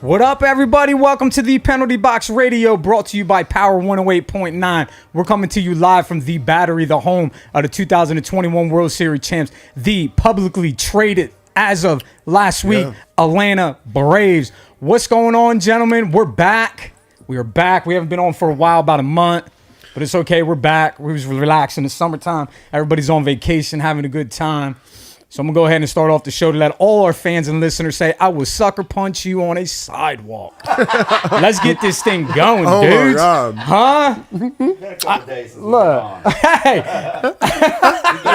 What up, everybody? Welcome to the Penalty Box Radio, brought to you by Power 108.9. We're coming to you live from the Battery, the home of the 2021 World Series champs, the publicly traded, as of last week, Atlanta Braves. What's going on, gentlemen? We're back. We are back. We haven't been on for a while, about a month, but it's okay. We're back. We was relaxing. It's summertime. Everybody's on vacation, having a good time. So I'm going to go ahead and start off the show to let all our fans and listeners say, I will sucker punch you on a sidewalk. Let's get this thing going, dude. Oh, my God. Huh? Look. Hey.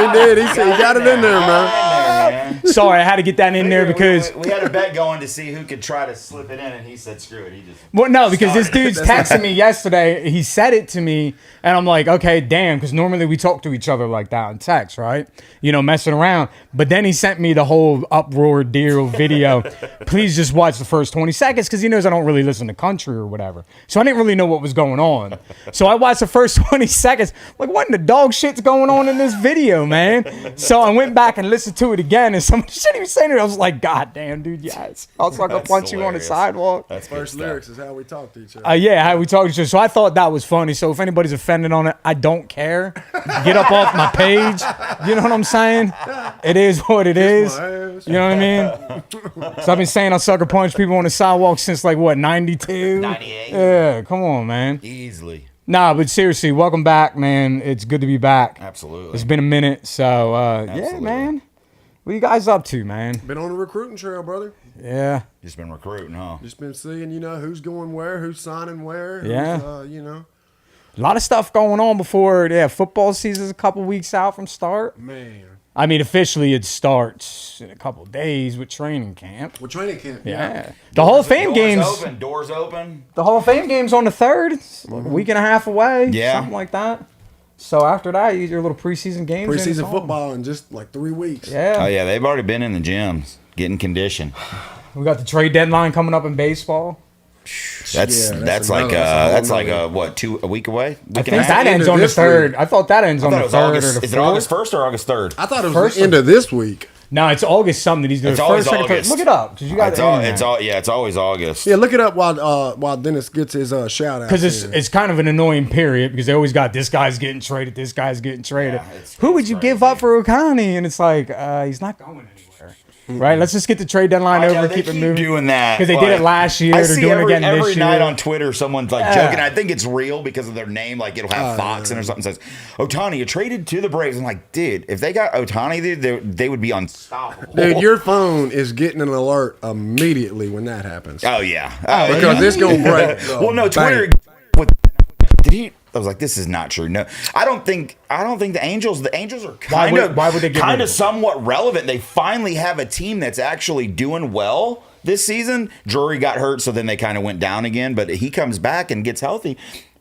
He did. He said he got it in there, man. Sorry, I had to get that in there because... We had a bet going to see who could try to slip it in, and he said, screw it. He just... Well, no, because this dude's texting me yesterday. He said it to me, and I'm like, okay, damn, because normally we talk to each other like that on text, right? You know, messing around. But then he sent me the whole uproar deal video. Please just watch the first 20 seconds because he knows I don't really listen to country or whatever. So I didn't really know what was going on. So I watched the first 20 seconds. Like, what in the dog shit's going on in this video, man? So I went back and listened to it again, and some shit he was saying it. I was like, God damn, dude, yes. I'll sucker punch you on the sidewalk. That's First lyrics is how we talk to each other. Yeah, how we talk to each other. So I thought that was funny. So if anybody's offended on it, I don't care. Get up off my page. You know what I'm saying? It is what it is. You know what I mean? So I've been saying I sucker punch people on the sidewalk since like what, 92? 98. Yeah, come on, man. Easily. Nah, but seriously, welcome back, man. It's good to be back. Absolutely. It's been a minute. So yeah, Absolutely. man. What you guys up to, man? Been on the recruiting trail, brother. Yeah. Just been recruiting, huh? Just been seeing, who's going where, who's signing where. Who's, Yeah. A lot of stuff going on before, football season's a couple weeks out from start. Man. I mean, officially it starts in a couple days with training camp. Well, training camp. Yeah. The Hall of Fame games. Doors open. The Hall of Fame game's on the 3rd. It's like a week and a half away. Yeah. Something like that. So after that, you get your little preseason games. and it's Preseason on. football in just like 3 weeks. Yeah. Oh, yeah. They've already been in the gyms getting conditioned. We got the trade deadline coming up in baseball. That's Yeah, that's another- like that's a whole a what, a week away? I Week and a think half? that ends End of on the this 3rd. week. I thought that ends I on the thought it was 3rd August. or the 4th. Is it August 1st or August 3rd? I thought it was First the end of this week. No, it's August something. He's doing It's first, always second, third. August. Look it up because you got It's always August. Yeah, look it up while Dennis gets his shout out. because it's kind of an annoying period because they always got this guy's getting traded, this guy's getting traded. Yeah, Who would you give up for Ohtani? And it's like he's not going anywhere. Right? Let's just get the trade deadline over, They keep it moving. doing that Because they did it last year. I They're see doing it every, again every this night year. on Twitter. Someone's like Yeah. joking. I think it's real because of their name. Like it'll have Fox in or something says Ohtani, you traded to the Braves. I'm like, dude, if they got Ohtani, they would be unstoppable. Dude, your phone is getting an alert immediately when that happens. Oh yeah, Because it's going to break. Well, no, Twitter. Bank. Did he? I was like, this is not true. No, I don't think the Angels are why would they get rid kind of of him? somewhat relevant. They finally have a team that's actually doing well this season. Drury got hurt, so then they kind of went down again. But he comes back and gets healthy.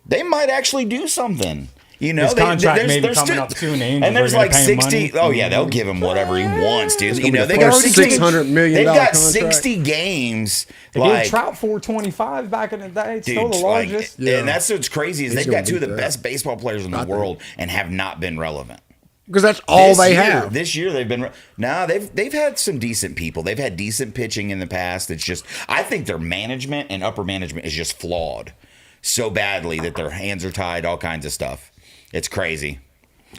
They might actually do something. You know, His contract may be coming up too, and the Angels and there's are gonna like pay him 60. money. Oh yeah, they'll give him whatever he wants, dude. You be know, the they got first 60 $600 million They've got contract. 60 games. They like, gave Trout 425 back in the day. It's still dude, the largest. Yeah. and that's what's crazy is He's they've got gonna two of the beat that. best baseball players in the world and have not been relevant. Because that's all This they year- have. This year they've been they've had some decent people. They've had decent pitching in the past. It's just I think their management and upper management is just flawed so badly that their hands are tied, all kinds of stuff. It's crazy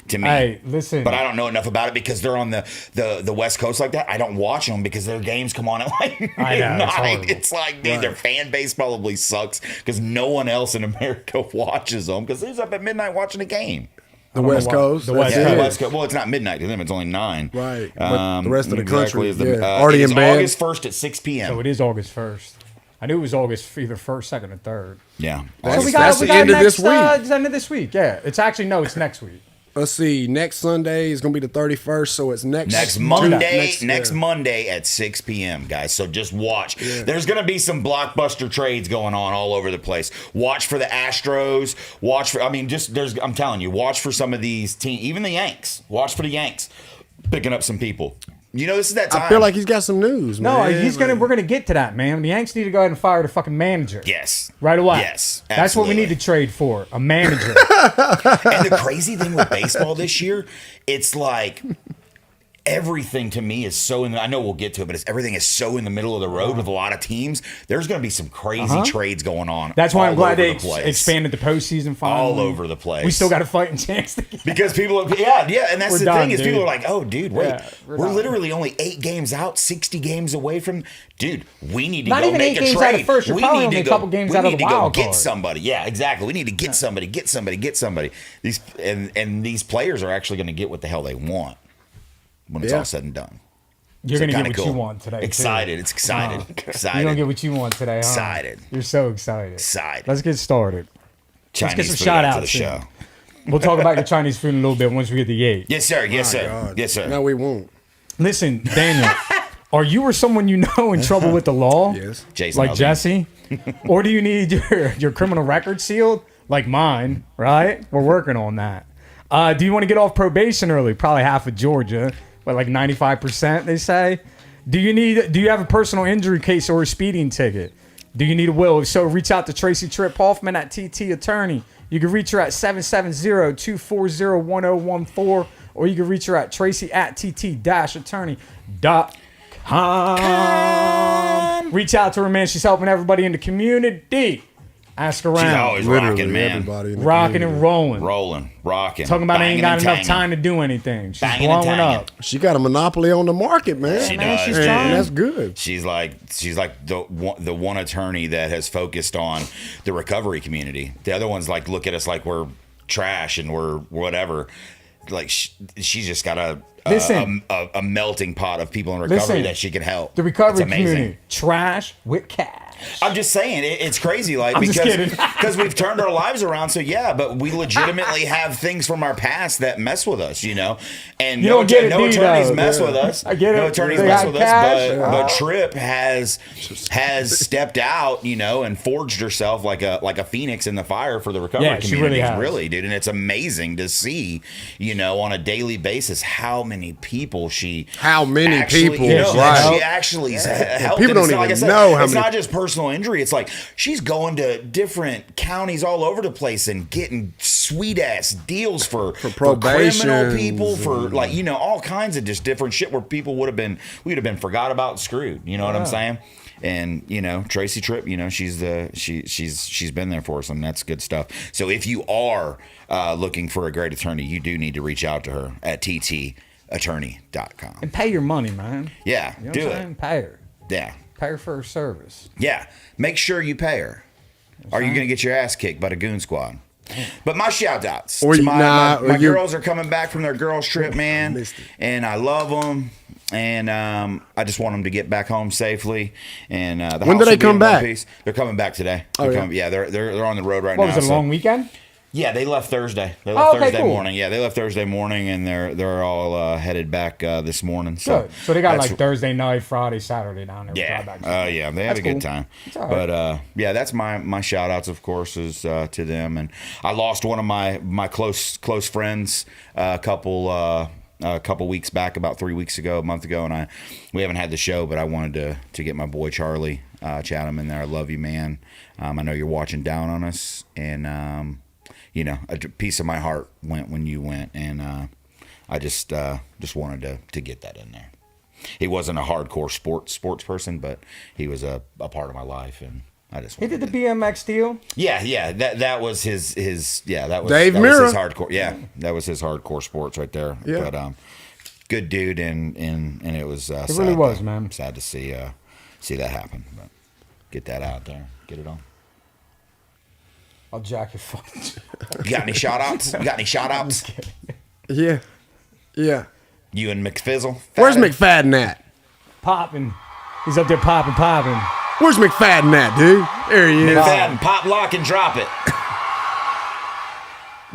to me. Hey, listen. But I don't know enough about it because they're on the West Coast like that. I don't watch them because their games come on at like I know, it's midnight. horrible. It's like, dude, their fan base probably sucks because no one else in America watches them because they're up at midnight watching a game. The West why- Coast. the that's West Yeah, it. the West Coast. Well, it's not midnight to them. It's only 9. Right. But the rest of the country, is already it is in bed. August 1st at 6 p.m. So it is August 1st. I knew it was August either 1st, 2nd, or 3rd. Yeah. That's- So that's the end of this week. It's the end of this week. Yeah. It's actually, no, it's next week. Let's see. Next Sunday is going to be the 31st, so it's Next Monday, next Monday at 6 p.m., guys. So just watch. There's going to be some blockbuster trades going on all over the place. Watch for the Astros. Watch for, I'm telling you, watch for some of these teams, even the Yanks. Watch for the Yanks picking up some people. You know, this is that time. I feel like he's got some news, No, man. we're gonna get to that, man. The Yanks need to go ahead and fire the fucking manager. Yes. Right away. Yes. That's what we absolutely. need to trade for. A manager. And the crazy thing with baseball this year, it's like everything to me is so I know we'll get to it, but everything is so in the middle of the road with a lot of teams. There's going to be some crazy trades going on. That's why I'm glad they place. expanded the postseason finally. All over the place. We still got a fighting chance. Because people are, and that's We're the done, thing is dude. people are like, oh, dude, wait, Yeah, we're done. literally only 8 games out, 60 games away from, dude, we need to Not go even make 8 a games trade. out of first. You're We probably need only to a go- couple games we out of need the to go wild get card. somebody. Yeah, exactly. We need to get somebody. These and these players are actually going to get what the hell they want when it's all said and done. You're So going to get kinda what you cool. want today. too. Excited. It's excited. Excited. You're going to get what you want today, huh? Excited. You're so excited. Excited. Let's get started. Chinese get some food shout after outs the in. show. We'll talk about your Chinese food in a little bit once we get the 8. Yes, sir. Yes, sir. God. Yes, sir. No, we won't. Listen, Daniel, are you or someone you know in trouble with the law? Yes. Jason Like Aldean. Jesse? Or do you need your criminal record sealed? Like mine, right? We're working on that. Do you want to get off probation early? Probably half of Georgia, but like 95%, they say. Do you have a personal injury case or a speeding ticket? Do you need a will? If so, reach out to Tracy Tripp Hoffman at TT Attorney. You can reach her at 770-240-1014, or you can reach her at Tracy at TT-attorney.com. Reach out to her, man. She's helping everybody in the community. Ask around. She's always Literally rocking, man. everybody in the Rocking community. and rolling. Rolling, rocking. Talking about banging ain't got and enough tanging. time to do anything. She's Banging and blowing tanging. up. She got a monopoly on the market, man. She Man, does. she's And trying. that's good. She's like the one attorney that has focused on the recovery community. The other ones like look at us like we're trash and we're whatever. Like she's just got a melting pot of people in recovery Listen, that she can help. The recovery It's amazing. community. Trash with cash. I'm just saying it's crazy, like I'm just kidding. because we've turned our lives around. So yeah, but we legitimately have things from our past that mess with us, you know. And You no, don't get it, no do you, attorneys though? mess Yeah. with us. I get no it. attorneys They mess got with cash. us, but Tripp has stepped out, you know, and forged herself like a phoenix in the fire for the recovery Yeah, she community. really has. Really, dude, and it's amazing to see, you know, on a daily basis how many people she people, you know, right. she actually helped. People And it's don't not, like I even said, know how it's many- not just personal injury. It's like she's going to different counties all over the place and getting sweet ass deals for probation, criminal people, for like, you know, all kinds of just different shit where people we'd have been forgot about and screwed. You know what I'm saying? And you know, Tracy Tripp, you know, she's been there for us, and that's good stuff. So if you are looking for a great attorney, you do need to reach out to her at ttattorney.com. And pay your money, man. Yeah, You know do what I'm it. saying? Pay her. Yeah. Pay her for her service. Yeah, make sure you pay her. Or you're going to get your ass kicked by the goon squad. But my shout outs. Or to you- my nah, my or you- girls are coming back from their girls trip, man. Missed it. And I love them. And I just want them to get back home safely. And the When house do they will be come in one back? piece. They're coming back today. Oh, They're yeah. coming- they're on the road right What now. was it, a so- long weekend? Yeah, they left Thursday. They left Oh, okay, Thursday cool. morning. Yeah, they left Thursday morning, and they're all headed back this morning. So, Good. So they got that's- like Thursday night, Friday, Saturday down there. yeah, Back. yeah, they had That's a good cool. time. It's all But yeah, that's my shout outs, of course, is to them. And I lost one of my close friends a couple weeks back, about 3 weeks ago, a month ago, and we haven't had the show, but I wanted to get my boy Charlie Chatham in there. I love you, man. I know you're watching down on us, and you know, a piece of my heart went when you went, and I just wanted to get that in there. He wasn't a hardcore sports person, but he was a part of my life, and I just He wanted did the to- BMX deal. yeah, that was his that was Dave that Mirra. was his hardcore. Yeah, that was his hardcore sports right there. Yeah. But good dude, and it was It sad really was, man. sad to see that happen. But get that out there, get it on. I'll jack your foot. You got any shout outs? You got any shout outs? Yeah. Yeah. You and McFizzle? Where's Fatter? McFadden at? Popping. He's up there popping. Where's McFadden at, dude? There he is. McFadden, pop, lock, and drop it.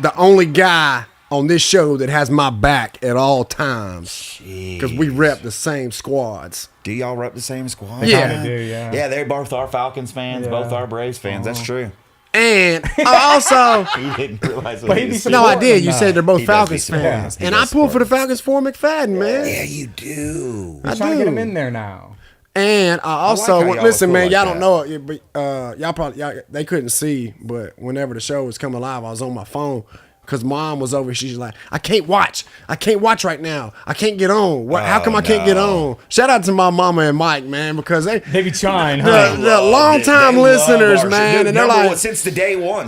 The only guy on this show that has my back at all times. Because we rep the same squads. Do y'all rep the same squad? Yeah. Kinda do, yeah. Yeah, they both are Falcons fans, Yeah. both are Braves fans. That's true. And I also... You didn't realize But what he he be was so- No, I Support did. them You now. said they're both He does Falcons be supporting fans. us. He And does I pulled for the support Falcons for McFadden, man. Yeah, you do. I Trying to do. get him in there now. And I also like how y'all listen, are man. cool Y'all like don't know it, but they couldn't see. But whenever the show was coming live, I was on my phone Because mom was over. She's like, I can't watch right now. I can't get on. How come I can't get on? Shout out to my mama and Mike, man, because they be trying, huh? the long time listeners, man, and they're like, since day one.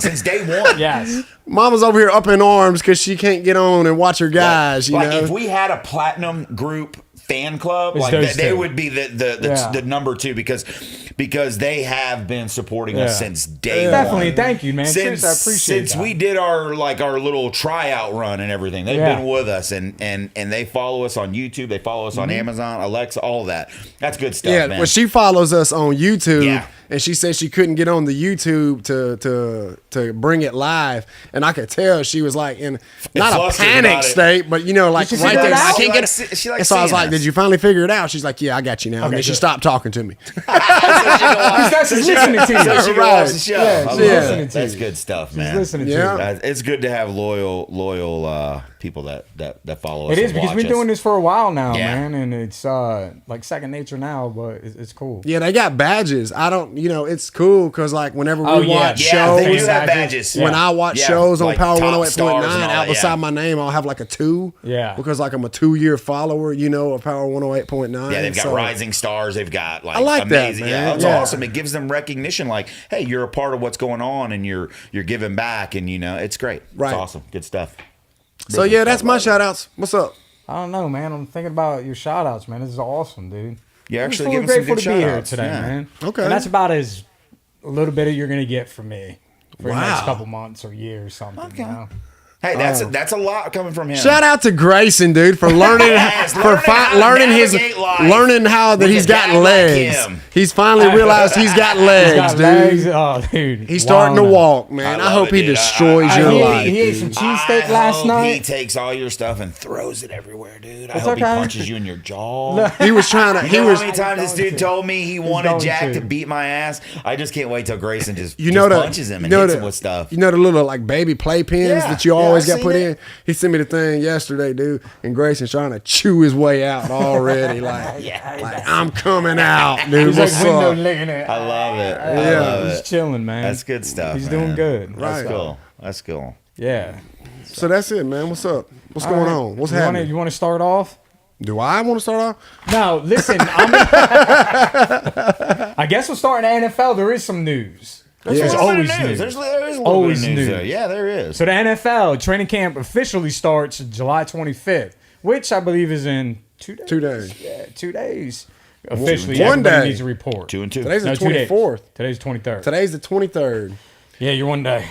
Yes. Mama's over here up in arms because she can't get on and watch her guys. You know, if we had a platinum group fan club, It's like those they two. would be the number two because they have been supporting us since day one. Definitely, thank you, man. Seriously, I appreciate since that. we did our little tryout run and everything. They've been with us and they follow us on YouTube. They follow us on Amazon, Alexa, all that. That's good stuff, yeah. man. Well, she follows us on YouTube. Yeah. And she said she couldn't get on the YouTube to bring it live, and I could tell she was like in not a flustered panic about it. state, but you know, like Did you right figure there. it I out? can't get She it. likes And so I was seeing like, us. "Did you finally figure it out?" She's like, "Yeah, I got you now." And then she good. stopped talking to me. That's just listening to you. So she can Right. watch the show. Yeah, I she's love listening it. to That's you. good stuff, man. Just listening to Yeah. you. It's good to have loyal people that follow us. It is and because watch we've been us. doing this for a while now, Yeah. man, and it's like second nature now, but it's cool. Yeah, they got badges. I don't, it's cool because like whenever we Oh, yeah. watch Yeah, they do shows, have badges. when I watch Yeah, shows on like Power top 108.9, stars and all out that, beside yeah. my name, I'll have like a 2. Yeah. Because like I'm a 2-year follower, of Power 108.9. Yeah, they've got So- rising stars. They've got like I like that, amazing. man. Yeah, it's Yeah. awesome. It gives them recognition. Like, hey, you're a part of what's going on, and you're giving back, and it's great. Right. It's awesome. Good stuff. So yeah, that's my shout outs. What's up? I don't know, man. I'm thinking about your shout outs, man. This is awesome, dude. You're I'm actually fully giving some grateful good to be here shout-outs. today, Yeah. man. Okay. And that's about as a little bit of you're gonna get from me for the next Wow. couple months or years, something. Okay. You know? Hey, that's a lot coming from him. Shout out to Grayson, dude, for learning Yes, learning how to navigate life learning how that with he's a got dad like legs. him. He's finally realized he's got legs, He's got dude. legs. Oh, dude. He's starting to Wildin'. walk, man. I love hope it, he dude. destroys I your he, life. he ate some dude. cheesesteak I last hope night. He takes all your stuff and throws it everywhere, dude. I It's hope he okay. punches you in your jaw. He was trying to. You He know was. how many times this going dude to. told me he wanted going Jack to. to beat my ass? I just can't wait till Grayson just The punches him and hits him with stuff. You know the little like baby playpens Yeah, that you yeah, always I got put seen in. it. He sent me the thing yesterday, dude, and Grayson's trying to chew his way out already. Like, like I'm coming out, dude. He's like What's window up? licking it. I love it. I Yeah. love He's it. chilling, man. That's good stuff. He's man. doing good. That's Right. cool. That's cool. Yeah. So that's it, man. What's up? What's going on? What's happening? You want to start off? Do I want to start off? No, listen. I guess we'll start in the NFL. There is some news. There's Yeah. always There news. is a little Always bit of news news. there. Yeah, there is. So the NFL training camp officially starts July 25th, which I believe is in 2 days. 2 days. Yeah, 2 days. Officially, One everybody day. needs a report. 2 and 2. Today's the No, 2 days. 24th. Today's 23rd. Today's the 23rd. Yeah, you're 1 day.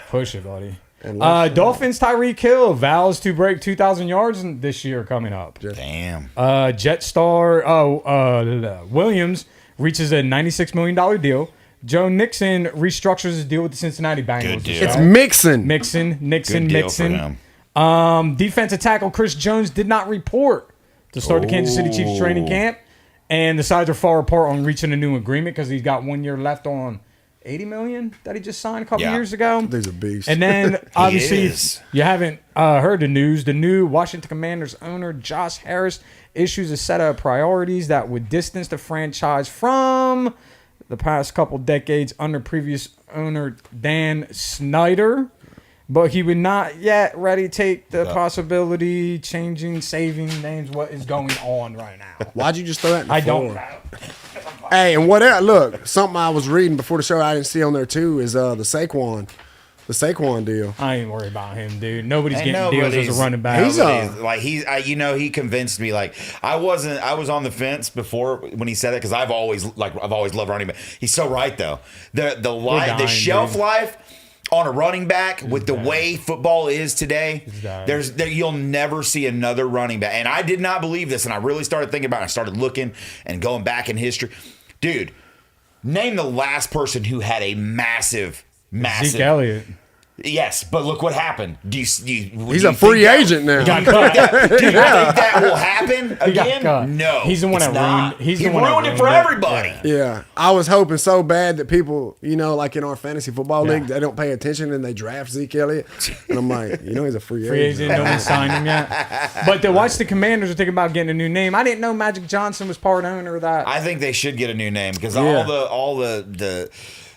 Push it, buddy. And Dolphins Tyreek Hill vows to break 2,000 yards this year coming up. Damn. Jetstar Williams reaches a $96 million deal. Joe Nixon restructures his deal with the Cincinnati Bengals. Good deal. It's Mixon. Nixon. Good deal for him. Defensive tackle Chris Jones did not report to start the Kansas City Chiefs training camp, and the sides are far apart on reaching a new agreement because he's got 1 year left on $80 million that he just signed a couple Yeah. years ago. There's a beast. And then obviously, is. if you haven't heard the news, the new Washington Commanders owner Josh Harris issues a set of priorities that would distance the franchise from the past couple decades under previous owner Dan Snyder. But he would not yet ready to take the possibility, changing, saving names. What is going on right now? Why'd you just throw that in the I don't floor? know. Hey, and what else? Look, something I was reading before the show I didn't see on there too is the Saquon deal. I ain't worried about him, dude. Nobody's Ain't getting deals as a nobody's- running back. He's he convinced me. Like I was on the fence before when he said it because I've always loved running back. He's so right though. The dying, shelf dude. life on a running back with the way football is today, dying. you'll never see another running back. And I did not believe this, and I really started thinking about it. I started looking and going back in history. Dude, name the last person who had a massive. Zeke Elliott. Yes, but look what happened. He's a free agent now. Got cut. Do you think that will happen He got again? cut. No. He's the one it's that not. ruined- he's he the one that ruined it for ruined it. everybody. Yeah, I was hoping so bad that people, like in our fantasy football Yeah. league, they don't pay attention and they draft Zeke Elliott. And I'm like, he's a free Free agent. agent, no one signed him yet. But to watch the Commanders are thinking about getting a new name. I didn't know Magic Johnson was part owner of that. I think they should get a new name because Yeah. all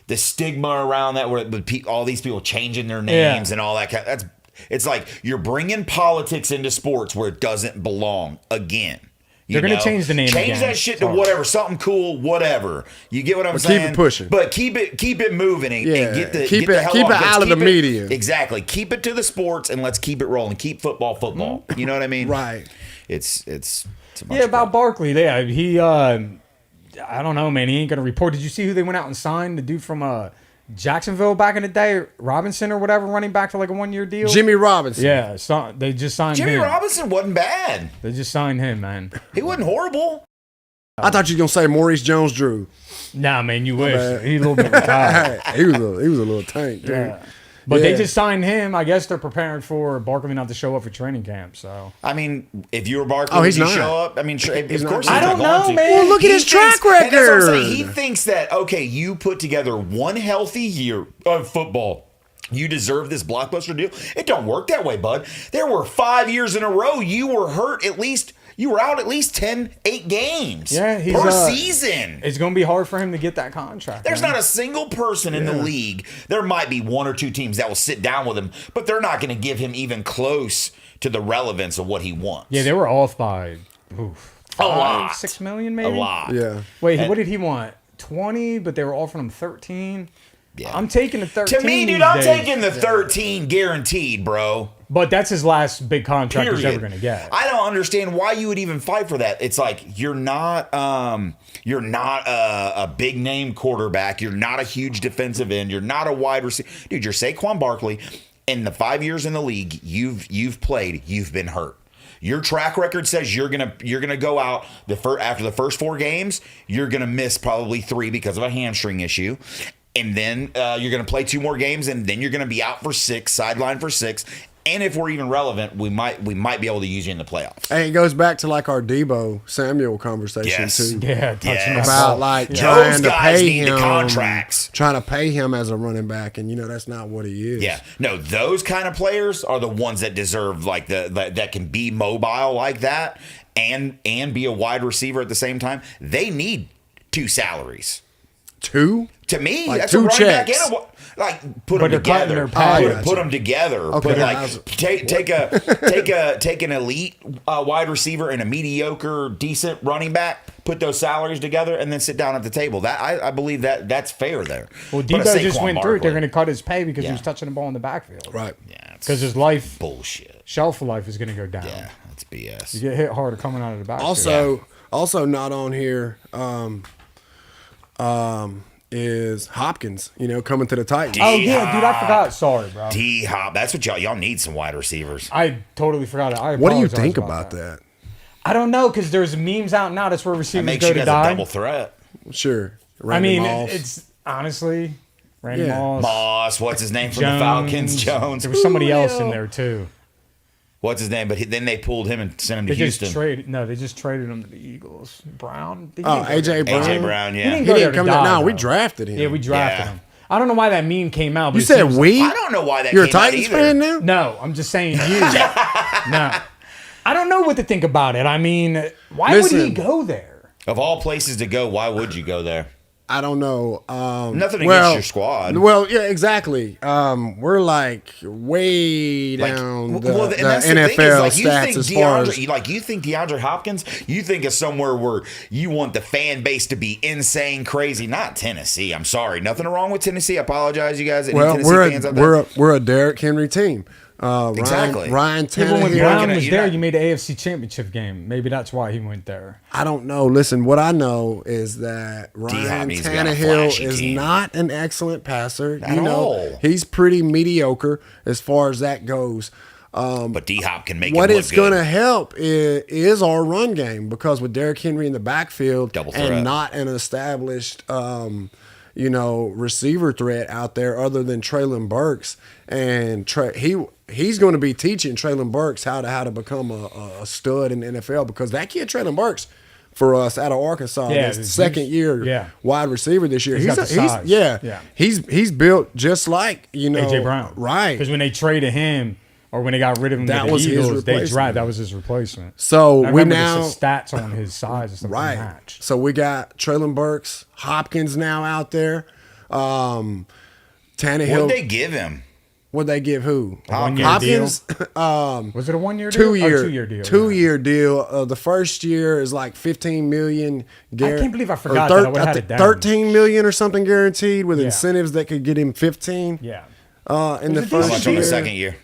the stigma around that, where all these people changing their names Yeah. and all that. It's like you're bringing politics into sports where it doesn't belong again. They're going to change the name Change again. that shit to whatever, something cool, whatever. You get what I'm saying? keep it pushing. But keep it moving and get the keep get the it hell keep off. it Let's out of the keep it- media. Exactly. Keep it to the sports and let's keep it rolling. Keep football. You know what I mean? Right. It's a bunch Yeah, of about crap. Barkley. Yeah, he. I don't know, man. He ain't gonna report. Did you see who they went out and signed? The dude from Jacksonville back in the day, Robinson or whatever, running back for like a 1-year deal. Jimmy Robinson. Yeah, they just signed Jimmy him. Robinson wasn't bad. They just signed him, man. He wasn't horrible. I thought you were gonna say Maurice Jones-Drew. Nah, man, you wish. bad. He a little bit retired. he was a little tank, dude. Yeah. But they Yeah. just signed him. I guess they're preparing for Barkley not to show up for training camp. So I mean, if you were Barkley, Oh, would he's you not. show up? I mean, sure, of not. course. I he's don't not going know, to. man. Well, look at his track and that's what I'm saying. record. He thinks that okay, you put together one healthy year of football. You deserve this blockbuster deal. It don't work that way, bud. There were 5 years in a row you were hurt at least. You were out at least 8 games Yeah, he's, per season. it's gonna be hard for him to get that contract. There's man. not a single person in the league. There might be 1 or 2 teams that will sit down with him, but they're not going to give him even close to the relevance of what he wants. Yeah, they were off by a lot. 6 million, A maybe. lot. Yeah. Wait, And- what did he want? 20, but they were offering him 13. Yeah. I'm taking the 13. To me, dude, these I'm days. taking the 13 guaranteed, bro. But that's his last big contract he's Period. ever gonna get. I don't understand why you would even fight for that. It's like you're not a big name quarterback. You're not a huge defensive end. You're not a wide receiver, dude. You're Saquon Barkley. In the 5 years in the league, you've played. You've been hurt. Your track record says you're gonna go out after the first 4 games. You're gonna miss probably 3 because of a hamstring issue. And then you're going to play 2 more games, and then you're going to be out for 6, sideline for 6. And if we're even relevant, we might be able to use you in the playoffs. And it goes back to like our Debo Samuel conversation Yes. too. Yeah, touching Yes. About like Those trying to guys pay need the him contracts. trying to pay him as a running back, and that's not what he is. Yeah, no, those kind of players are the ones that deserve like that can be mobile like that and be a wide receiver at the same time. They need 2 salaries. 2. To me, Like that's 2 a running back checks. and put But them they're cutting together. their pay. Put them together. Okay, Put I like was- take an elite wide receiver and a mediocre, decent running back. Put those salaries together and then sit down at the table. That I believe that's fair there. Well, But a Debo just Saquon went through it. They're Barkley- going to cut his pay because he Yeah. was touching the ball in the backfield. Right. Yeah, it's Because his life bullshit. shelf life is going to go down. Yeah, that's BS. You get hit harder coming out of the backfield. Also not on here is Hopkins, coming to the Titans. Oh yeah, dude, I forgot. Sorry, bro. D Hop. That's what y'all need some wide receivers. I totally forgot it. I What do you apologize think about that? I don't know because there's memes out now. That's where That receivers makes go you to guys die. a double threat. Sure. I Randy mean, Moss. it's honestly Randy Yeah. Moss, Moss, what's his name from Jones. the Falcons? Jones. There was somebody else in Julio. there too. What's his name? But then they pulled him and sent him They to just Houston. traded. No, they just traded him to the Eagles. Brown. He Oh, didn't go AJ there. Brown. AJ Brown, He yeah. didn't He go there didn't to come die, down. No, we though. drafted him. Yeah, we drafted Yeah. him. I don't know why that meme came out. But You it said seems- we? I don't know why that You're a came out Titans either. fan now? No, I'm just saying you. No, I don't know what to think about it. I mean, why would he Listen. go there? Of all places to go, why would you go there? I don't know. Nothing against your squad. Well, yeah, exactly. We're like way down the, and the that's NFL thing is, like, stats as far as you think DeAndre Hopkins, you think of somewhere where you want the fan base to be insane, crazy. Not Tennessee. I'm sorry, nothing wrong with Tennessee. I apologize, you guys. Any Tennessee fans out there? we're a Derrick Henry team. Exactly. Ryan Even when Tannehill. Brown gonna- was you're there, not- you made the AFC Championship game. Maybe that's why he went there. I don't know. Listen, what I know is that D-Hop Ryan needs to be on a Tannehill flashy is team. not an excellent passer. At all. He's pretty mediocre as far as that goes. But D Hop can make What it look it's good. going to help is our run game because with Derrick Henry in the backfield Double threat. and not an established, receiver threat out there other than Traylon Burks, and he's going to be teaching Traylon Burks how to become a stud in the NFL because that kid Traylon Burks for us out of Arkansas, Yeah, his he's- second year yeah. wide receiver this year. He's got the size. Yeah. He's built just like AJ Brown, right? Because when they traded him, or when they got rid of him, That to the was his Eagles, they replacement. drafted. That was his replacement. So I we remember now the stats on his size and stuff right. match. So we got Traylon Burks, Hopkins now out there. Tannehill. What'd they give him? Would they give who? Hopkins. Hopkins. Was it a 1 year deal? 2 year, 2 year deal. 2 year deal. The first year is like 15 million. I can't believe I forgot that. I would've had it down. 13 million or something guaranteed with Yeah. incentives that could get him 15. Yeah. In the It was a How first much on the year. second year?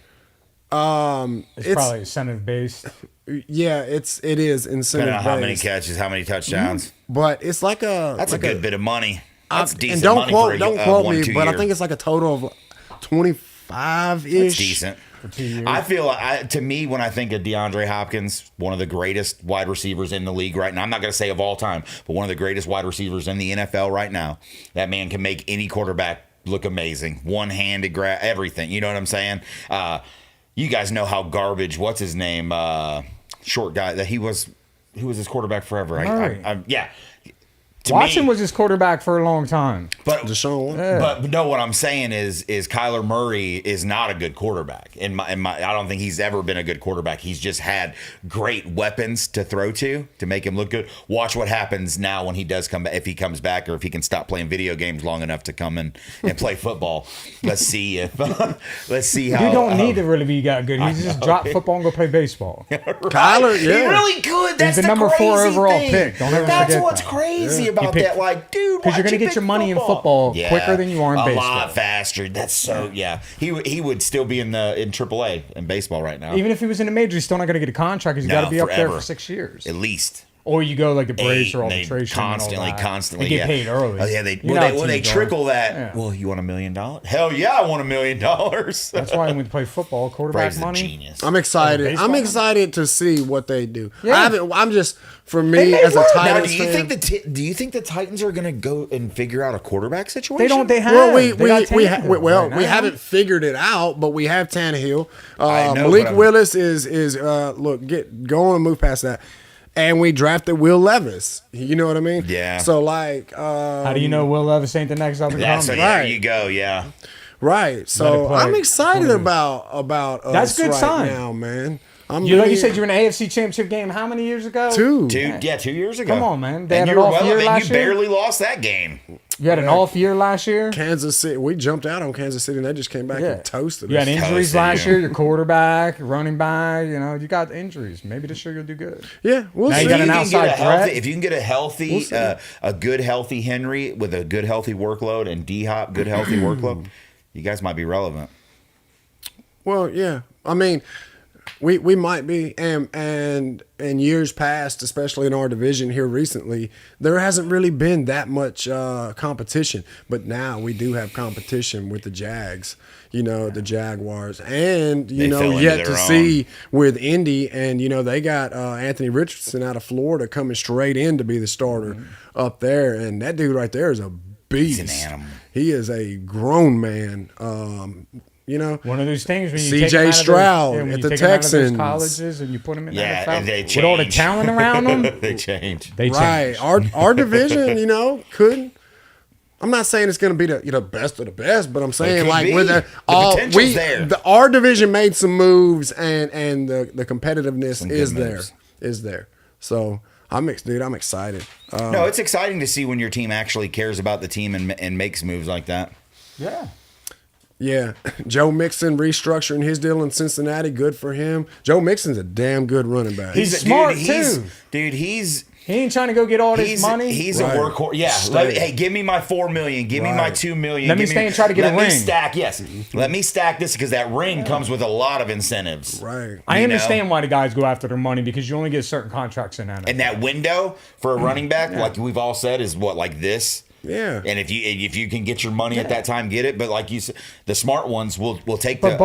It's probably incentive based. Yeah, it is incentive Depending on how many based. catches, how many touchdowns. But it's like a That's like a good bit of money. That's decent and don't money quote for a don't quote 1 me, 2 but I year. think it's like a total of 25 ish. It's decent. For 2 years. I feel to me when I think of DeAndre Hopkins, one of the greatest wide receivers in the league right now. I'm not going to say of all time, but one of the greatest wide receivers in the NFL right now. That man can make any quarterback look amazing. One-handed grab, everything. You know what I'm saying? You guys know how garbage. What's his name? Short guy that he was his quarterback forever. Murray. Yeah. To Watson me- was his quarterback for a long time. but Deshaun Watson. but no, what I'm saying is Kyler Murray is not a good quarterback. I don't think he's ever been a good quarterback. He's just had great weapons to throw to make him look good. Watch what happens now when he does come back, if he comes back, or if he can stop playing video games long enough to come in and play football. Let's see how. You don't need to really be that good. You just drop football and go play baseball. Kyler, He yeah. really good. That's the the number 4 crazy overall thing. pick. Don't ever That's forget what's that. crazy about picked- that. Like, dude, Because you're why'd going to you get your pick money in football quicker than you are in a baseball. lot faster. That's so He would still be in AAA in baseball right now. Even if he was in the major, he's still not going to get a contract because he's No, got to be up there forever. for 6 years. At least. Or you go like the Braves or And they arbitration. constantly, and all that. constantly They get yeah. paid early. Oh yeah, they You know how they teams are. trickle that. Yeah. Well, you want $1 million? Hell yeah, I want $1 million. That's why when we play football, quarterback Braves a money. genius. I'm excited. baseball? I'm excited to see what they do. Yeah. I'm just for me They as a work. Now, Titans do you fan. think do you think the Titans are going to go and figure out a quarterback situation? They don't. They have. Well, They got Tannehill right we now. haven't figured it out, but we have Tannehill. I know, Malik but I'm- Willis is look, go on and move past that. And we drafted Will Levis. You know what I mean? Yeah. So like, How do you know Will Levis ain't the next up and Yeah, so coming? yeah, Right. there you go. Yeah. right. Let So it play. I'm excited 20. about us That's a good right sign. now, man. I'm You like really- you said, you were in the AFC Championship game how many years ago? 2. 2 years ago. Come on, man. They And had you an were off year and last you year? barely lost that game. You had an off year last year. Kansas City. We jumped out on Kansas City, and they just came back and toasted You had us. injuries Toasted last you. year. Your quarterback, your running back. You know, you got injuries. Maybe this year you'll do good. Yeah, we'll Now see. you got an If you can outside get a healthy, threat. if you can get a healthy, We'll see. a good healthy Henry with a good healthy workload and D Hop good healthy workload, you guys might be relevant. Well, yeah. I mean, we might be, and in years past, especially in our division here recently, there hasn't really been that much competition. But now we do have competition with the Jags, you know, the Jaguars, and They fell into yet to their see with Indy, and they got Anthony Richardson out of Florida coming straight in to be the starter up there, and that dude right there is a beast. He's an animal. He is a grown man. One of those things when you C.J. take 'em out of those- Stroud when at you the take 'em out of those Texans. colleges and you put them in the Yeah, NFL and they with all the change. talent around them. They change. They Right. change. Our division, could. I'm not saying it's going to be the best of the best, but I'm saying could like be. with The all potential's there. our division made some moves and the competitiveness Some good is there. moves. Is there. So I'm excited. No, it's exciting to see when your team actually cares about the team and makes moves like that. Yeah. Yeah. Joe Mixon restructuring his deal in Cincinnati, good for him. Joe Mixon's a damn good running back. He's smart, too. Dude, he's He ain't trying to go get all this money. He's Right. a workhorse. Yeah. Straight. Hey, give me my $4 million. Give me my Right. $2 million. Let me give stay and try to get let a me ring. Stack. Yes. Let me stack this because that ring comes with a lot of incentives. Right. I you understand know? why the guys go after their money because you only get certain contracts in that. And that window for a running back, like we've all said, is what, like this. Yeah. And if you can get your money at that time, get it. But like you said, the smart ones will take But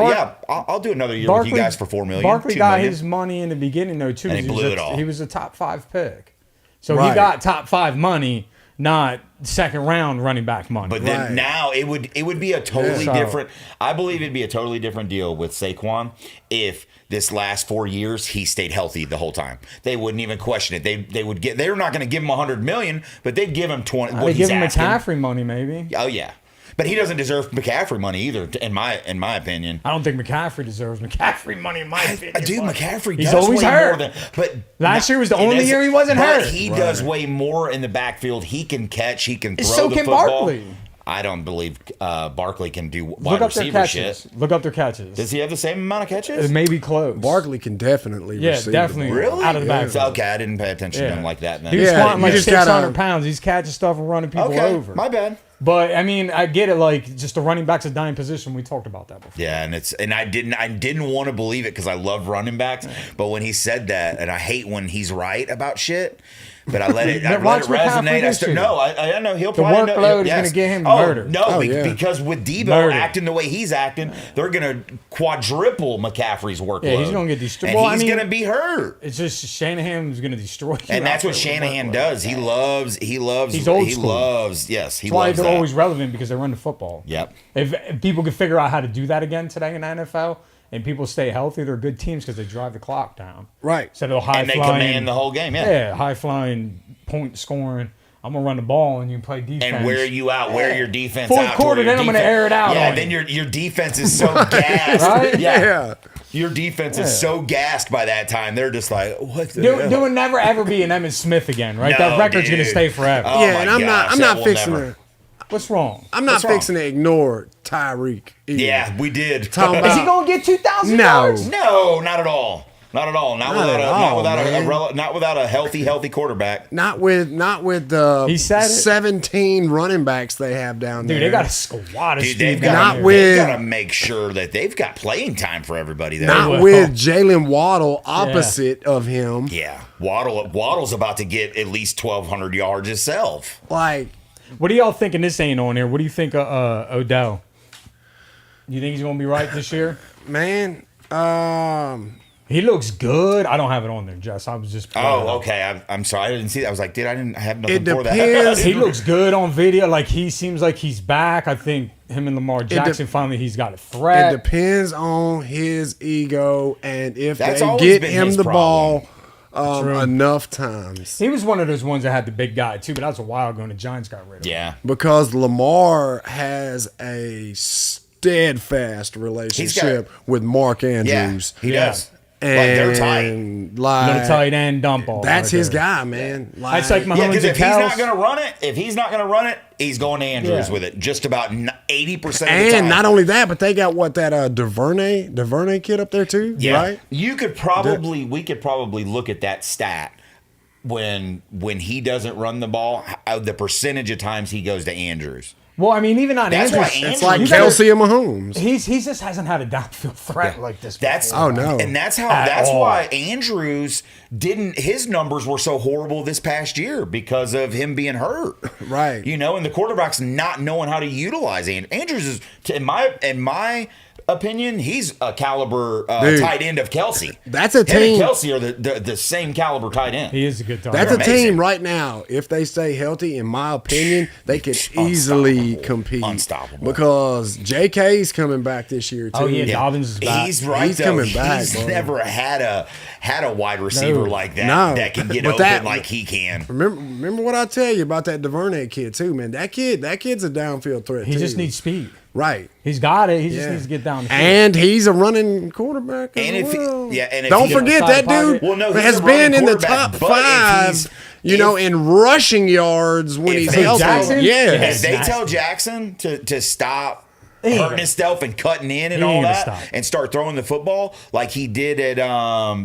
I'll do another year with you guys for $4 million. Barkley $2 got million. his money in the beginning though too. And he 'cause blew it all. He was a top 5 pick, so Right. he got top 5 money, not second round running back money. But then Right. now it would be a totally Yeah. different. I believe it'd be a totally different deal with Saquon if this last 4 years he stayed healthy the whole time. They wouldn't even question it. They would get. They're not going to give him $100 million, but they'd give him 20. they What give he's him asking. McCaffrey money maybe. Oh yeah, but he doesn't deserve McCaffrey money either. In my opinion. I don't think McCaffrey deserves McCaffrey money in my opinion. Dude, McCaffrey He's does always way hurt. more than. But Last year was the he only doesn't- year he wasn't but hurt. He does way more in the backfield. He can catch. He can throw So the can football. Barkley. I don't believe Barkley can do Look wide up their receiver catches. shit. Look up their catches. Does he have the same amount of catches? It may be close. Barkley can definitely Yeah, receive definitely. the ball. Really? Out of the backfield. Okay, I didn't pay attention to him like that. Then. He was Yeah, squatting you like just 600 gotta- pounds. He's catching stuff and running people Okay, over. my bad. But I mean, I get it. Like, just the running back's a dying position. We talked about that before. Yeah, and I didn't want to believe it because I love running backs. But when he said that, and I hate when he's right about shit. But I let it Watch McCaffrey resonate. this year. I know he'll The probably end up- workload is yes. gonna get him Oh, murdered. No, Oh, yeah. because with Debo Murdered. acting the way he's acting, they're gonna quadruple McCaffrey's workload. Yeah, he's gonna get destroyed. and Well, I he's mean, gonna be hurt. It's just Shanahan is going to destroy you. And that's out what there with Shanahan workload. does. He loves. He's old school. Yes, he That's why loves they're that. always relevant because they run the football. Yep. If people can figure out how to do that again today in the NFL and people stay healthy, they're good teams because they drive the clock down. Right. Instead of high And they flying, command the whole game. yeah, high flying point scoring. I'm gonna run the ball and you play defense. And wear you out, wear your defense Fourth out. to quarter, where your then I'm gonna defense- air it out Yeah, on then you. your defense is so gassed. Right? Yeah. Your defense is so gassed by that time. They're just like, what the There, hell? there would never ever be an Emmitt Smith again, right? No, that record's gonna dude. stay forever. Oh Yeah, my and I'm gosh, that not will fixing never- to. What's wrong? I'm not What's wrong? fixing to ignore Tyreek. either. Yeah, we did. Talking Is he about- gonna get 2,000 No. yards? No, not at all. Not at all. Not Not without at a all, not without man. not without a healthy quarterback. Not with the He said it. 17 running backs they have down there. Dude, they got a squad of Dude, Steve they've down got, there. with- they've got to make sure that they've got playing time for everybody there. Not will. with Jalen Waddle opposite of him. Yeah, Waddle's about to get at least 1,200 yards himself. Like, What do y'all thinking this ain't on here? What do you think of Odell? You think he's gonna be right this year? man, He looks good. I don't have it on there, Jess. I was just. Oh, okay. I'm sorry. I didn't see that. I was like, dude, I didn't have nothing It for that. depends. He looks good on video. Like he seems like he's back. I think him and Lamar Jackson finally he's got a it threat. depends on his ego and if That's they always get been him his the problem. ball True. enough times. He was one of those ones that had the big guy too, but that was a while ago, and the Giants got rid of him. Yeah. Because Lamar has a steadfast relationship with Mark Yeah, Andrews. he Yeah. does. Like, they're tight. And like, Little tight end dump ball. that's right his there. guy, man. Like, It's like Yeah, Mahomes because and if he's not Kels. going to run it, he's going to Andrews Yeah. with it. Just about 80% of the time. and not only that, but they got what that DuVernay kid up there too, Yeah. right? We could probably look at that stat when he doesn't run the ball, the percentage of times he goes to Andrews. Well, I mean, even on That's Andrews, why It's like you gotta- Kelsey and Mahomes. He just hasn't had a downfield threat like this. That's before. Oh, no. and that's At all. why Andrews didn't. His numbers were so horrible this past year because of him being hurt, Right. You know, and the quarterback's not knowing how to utilize Andrews. Is in my opinion, he's a caliber Dude. tight end of Kelsey. That's a Him team- and Kelsey are the same caliber tight end. He is a good tight That's end. a amazing. team right now. If they stay healthy, in my opinion, they could easily compete. Unstoppable. Because JK's coming back this year too. Oh, yeah. Dobbins is back. He's right. He's though. coming back, He's bro. never had a wide receiver No. like that No. that can get But open that- like he can. Remember what I tell you about that DuVernay kid too, man. That kid's a downfield threat. He too. just needs speed. right. He's got it. He just Yeah. needs to get down the field. And he's a running quarterback. And as if he- well. yeah, and if don't he- forget outside that dude pocket. Well, no, he's has a been running in the quarterback, top but if 5. he's- In rushing yards when If he's they- healthy. Jackson? Yeah. Yeah. If they nasty. tell Jackson to stop He ain't hurting gonna- himself and cutting in and He all ain't gonna that, stop. and start throwing the football like he did at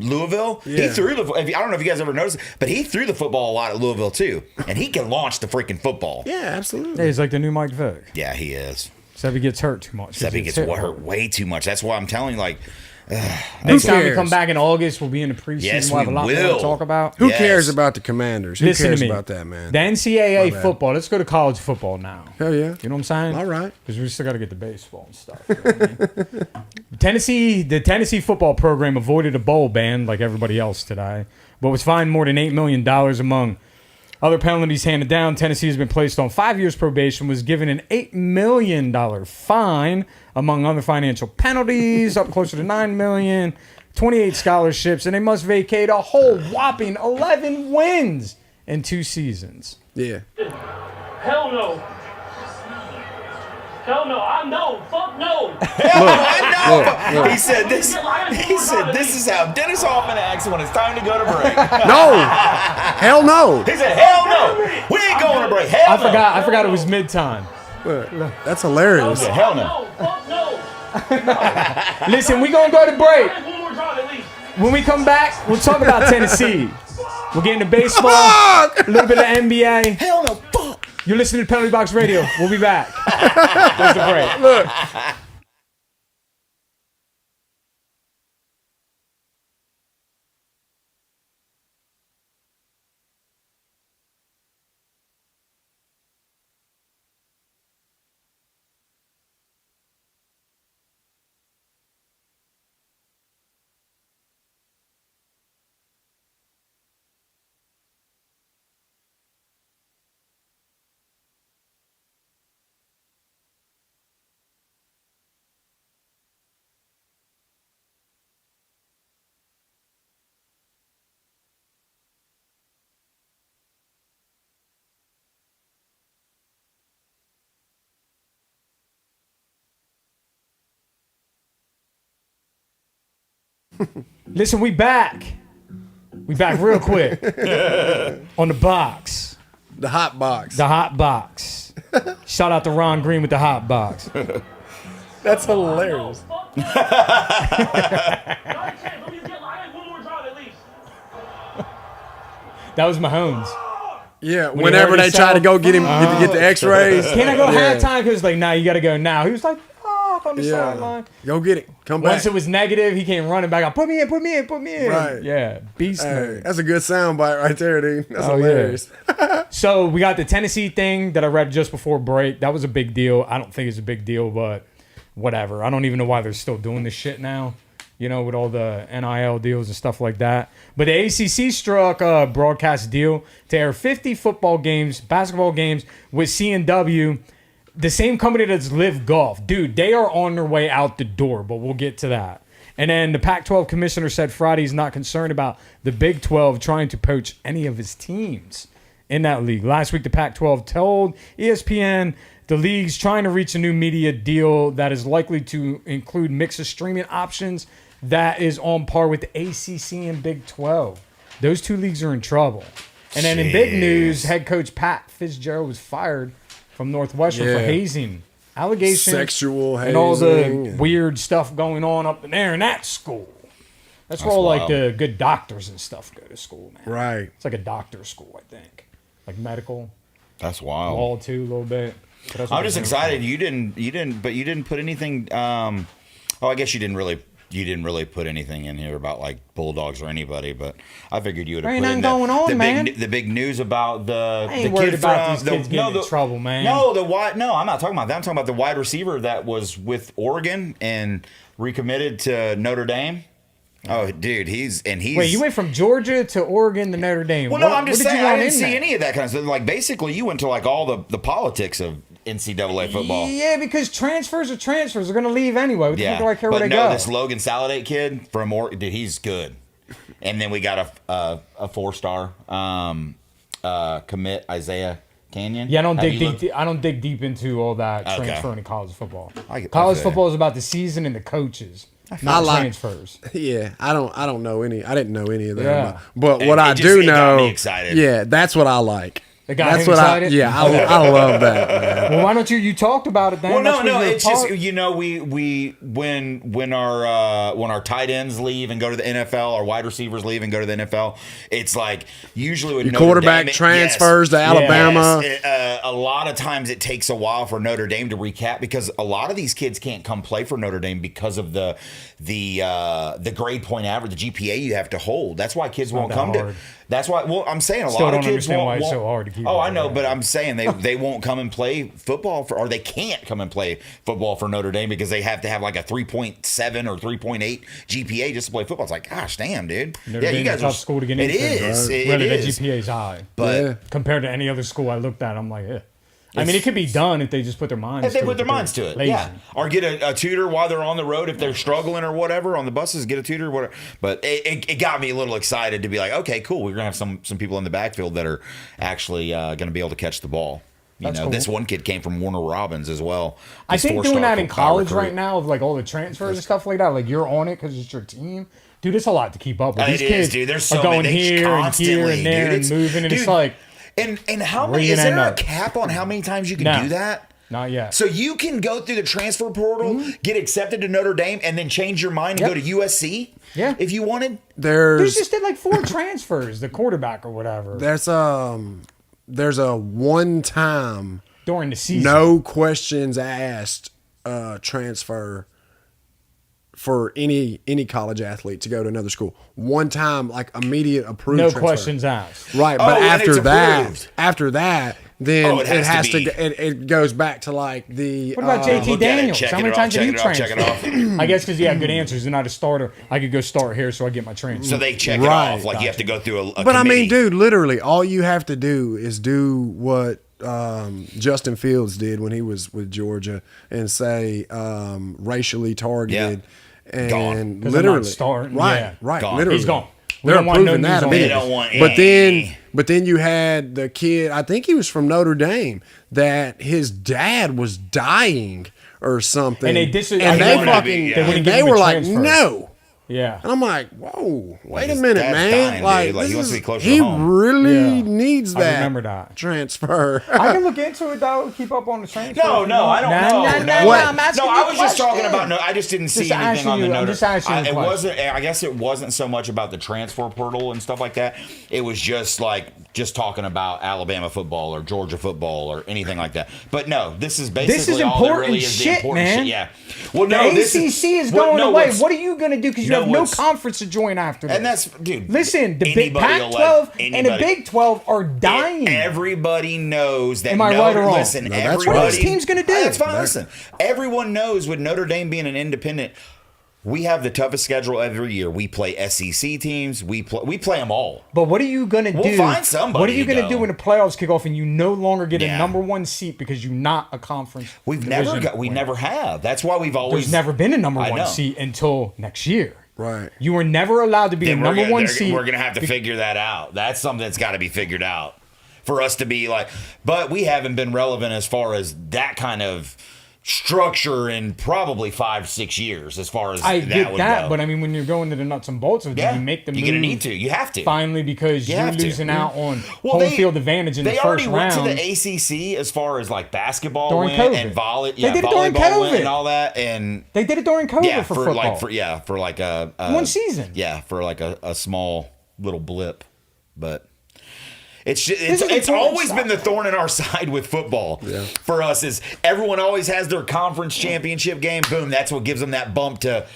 Louisville, he Yeah. threw the. I don't know if you guys ever noticed, but he threw the football a lot at Louisville too, and he can launch the freaking football. Yeah, Yeah, absolutely. he's like the new Mike Vick. Yeah, he is. Except he gets hurt too much. Except he gets hurt way too much. That's why I'm telling you, like, Next time we cares? come back in August, we'll be in the preseason. Yes, we'll have a we lot more will. to talk about. Who Yes. cares about the Commanders? Who Listen cares to me. about that, man? The NCAA My bad. football. Let's go to college football now. Hell yeah. You know what I'm saying? All right. Because we still got to get the baseball and stuff. You know what I mean? The Tennessee football program avoided a bowl ban like everybody else today, but was fined more than $8 million among other penalties handed down. Tennessee has been placed on 5 years probation, was given an $8 million fine among other financial penalties, up closer to $9 million, 28 scholarships, and they must vacate a whole whopping 11 wins in 2 seasons. Yeah. Hell no. Hell no. I know. Fuck no. I know. He said this. He said this is how Dennis Hoffman acts when it's time to go to break. No. Hell no. He said, "Hell no, we ain't going to break." Hell I forgot it was mid-time. Look, that's hilarious. Hell no. Fuck no. Listen, we gonna go to break. One more drive at least. When we come back, we'll talk about Tennessee. We'll get into baseball, Fuck! a little bit of NBA. Hell no. Fuck. You're listening to Penalty Box Radio. We'll be back. There's the break. Look. Listen, we back. We back real quick on the box, The hot box. the hot box. Shout out to Ron Green with the hot box. That's hilarious. Fuck no. Not a chance. Let me get like one more drive at least. That was Mahomes. Yeah, he whenever hurt they try to himself. go get him get the X-rays. Can I go Yeah. halftime? Because like, nah, you got to go now. He was like, fuck on the sideline. Go get it. Come back. Once it was negative, he came running back. Put me in, put me in, put me in. Right. Yeah, beast Hey, mode. that's a good sound bite right there, dude. That's Oh, yeah. hilarious. So we got the Tennessee thing that I read just before break. That was a big deal. I don't think it's a big deal, but whatever. I don't even know why they're still doing this shit now. You know, with all the NIL deals and stuff like that. But the ACC struck a broadcast deal to air 50 football games, basketball games with C&W, the same company that's Live Golf. Dude, they are on their way out the door, but we'll get to that. And then the Pac-12 commissioner said Friday he's not concerned about the Big 12 trying to poach any of his teams in that league. Last week, the Pac-12 told ESPN the league's trying to reach a new media deal that is likely to include mix of streaming options that is on par with the ACC and Big 12. Those two leagues are in trouble. And then in big news, head coach Pat Fitzgerald was fired from Northwestern for Yeah. hazing allegations, Sexual and all the hazing and- weird stuff going on up in there in that school. That's where That's all like wild. the good doctors and stuff go to school, man. Right. It's like a doctor's school, I think, like medical, That's wild. law too, a little bit. But that's what I'm just they're excited. You didn't put anything. Oh, I guess you didn't really put anything in here about like Bulldogs or anybody, but I figured you would have There ain't put in nothing going on, man. the big news about the I ain't the worried kid about from these kids getting in trouble, man. No, no, I'm not talking about that. I'm talking about the wide receiver that was with Oregon and recommitted to Notre Dame. Oh, dude, he's Wait, you went from Georgia to Oregon to Notre Dame. Well, no, I'm What just did you saying I want didn't in see that? any of that kind of stuff. Like basically, you went to like all the politics of NCAA football. Yeah, because transfers are transfers. They're going to leave anyway. What the fuck do I care where but they no, go? this Logan Saladate kid from Oregon, dude, he's good. And then we got a 4-star commit, Isaiah Canyon. Yeah, I don't Have dig you deep. looked- I don't dig deep into all that Okay. transferring to college football. I College feel football is about the season and the coaches, not like- transfers. Yeah, I don't know any. I didn't know any of that. Yeah. But It- what it I just- do it got know, me excited. yeah, that's what I like. It got That's him what excited? I love that, man. Well, why don't you talked about it then? Well, That's no, what you're it's just part- we when our tight ends leave and go to the NFL, our wide receivers leave and go to the NFL. It's like usually with Your Notre quarterback Dame, transfers to Alabama. Yes, a lot of times it takes a while for Notre Dame to recap because a lot of these kids can't come play for Notre Dame because of the grade point average, the GPA you have to hold. That's why kids won't that come hard. to. That's why. Well, I'm saying a Still lot of don't kids understand won't. why it's won't- so hard to keep Oh, up I with know, that. but I'm saying they won't come and play football or they can't come and play football for Notre Dame because they have to have like a 3.7 or 3.8 GPA just to play football. It's like, gosh, damn, dude. Notre Dame's a tough school to get It into. is. Right? It Whether the is. GPA is high, But Yeah. compared to any other school I looked at, I'm like, eh. I mean, it could be done if they just put their minds. if they to put it, their but minds they're to it, lazy. yeah, or get a tutor while they're on the road if they're struggling or whatever on the buses, get a tutor, whatever. But it got me a little excited to be like, okay, cool, we're gonna have some people in the backfield that are actually gonna be able to catch the ball. That's This cool. one kid came from Warner Robins as well. I This think doing four-star that in power college recruit. right now, of like all the transfers and stuff like that, like you're on it because it's your team. Dude, it's a lot to keep up with. It These is, kids dude. There's so are going many, here and constantly, here and there dude. and moving, and it's Dude, like, and how where many you is gonna there end a up? cap on how many times you can No. do that? Not yet. So you can go through the transfer portal, get accepted to Notre Dame, and then change your mind and Yep. go to USC. Yeah. If you wanted. They There's just did like 4 transfers, the quarterback or whatever, there's a one time during the season. no questions asked transfer for any college athlete to go to another school. One time, like immediate approved. No transfer. questions asked. Right, Oh, but and after it's that, approved. then Oh, it has to. be. It goes back to like the. What about JT Look at it, Daniels? check How it many off, times did he check it off. transfer? I guess because he had good answers and not a starter. I could go start here, so I get my transfer. So they check Right. it off. Like you have to go through a But I committee. mean, dude, literally, all you have to do is do what Justin Fields did when he was with Georgia and say racially targeted and Gone. 'Cause I'm not literally starting. right, Yeah. right, Gone. literally He's gone. We They're don't want no approving news that on immediately. They don't want But any. then you had the kid. I think he was from Notre Dame. That his dad was dying or something, And they dis- I and they remember fucking that. They wouldn't give they him a were like transfer. no. Yeah. And I'm like, whoa, wait a his minute, dad's man. dying, like, dude. Like, he this wants to is- be closer he to home. really Yeah. needs I that, remember that. transfer. I can look into it though. Keep up on the transfer. No, if you no, want. I don't Nah, know. nah, No, nah, What? I'm asking No, you I a was just talking question. about. No, I just didn't see Just anything asking on the you- I'm Notre. just asking you a It question. wasn't. I guess it wasn't so much about the transfer portal and stuff like that. It was just talking about Alabama football or Georgia football or anything like that. But no, this is basically This is all that important really is shit, the important man. shit. Yeah. Well, The no, ACC is going away. what's- What are you going to do? Because you no, have no what's- conference to join after this. And that's, dude. Listen, the Big anybody will Pac-12 let and the anybody- Big 12 are dying. Everybody knows that. Am I right or wrong? Listen, No, that's right. everybody. What are these teams gonna do? That's fine. Listen, everyone knows with Notre Dame being an independent, we have the toughest schedule every year. We play SEC teams. We play them all. But what are you going to We'll do? find somebody What are you to going to go. do when the playoffs kick off and you no longer get Yeah. a number 1 seat because you're not a conference? We division winner? never have. That's why we've always. There's never been a number I 1 know. seat until next year. Right. You were never allowed to be a Then number 1 seat. We're gonna have to figure that out. That's something that's got to be figured out for us to be like. But we haven't been relevant as far as that kind of structure in probably 5-6 years. As far as I that get would that, go. but I mean, when you're going to the nuts and bolts of it, Yeah, you make the you're move. gonna need to. You have to. Finally, because You you're have to. losing out on Well, home they- field advantage in the They first already went round. to the ACC as far as like basketball During went COVID. and volley, They did it during volleyball went COVID. and all that, and They did it during COVID yeah, for for football. like a 1 season. Yeah, for like a small little blip, but. It's is it's important always stuff. been the thorn in our side with football. For us, is everyone always has their conference championship game. Boom, that's what gives them that bump to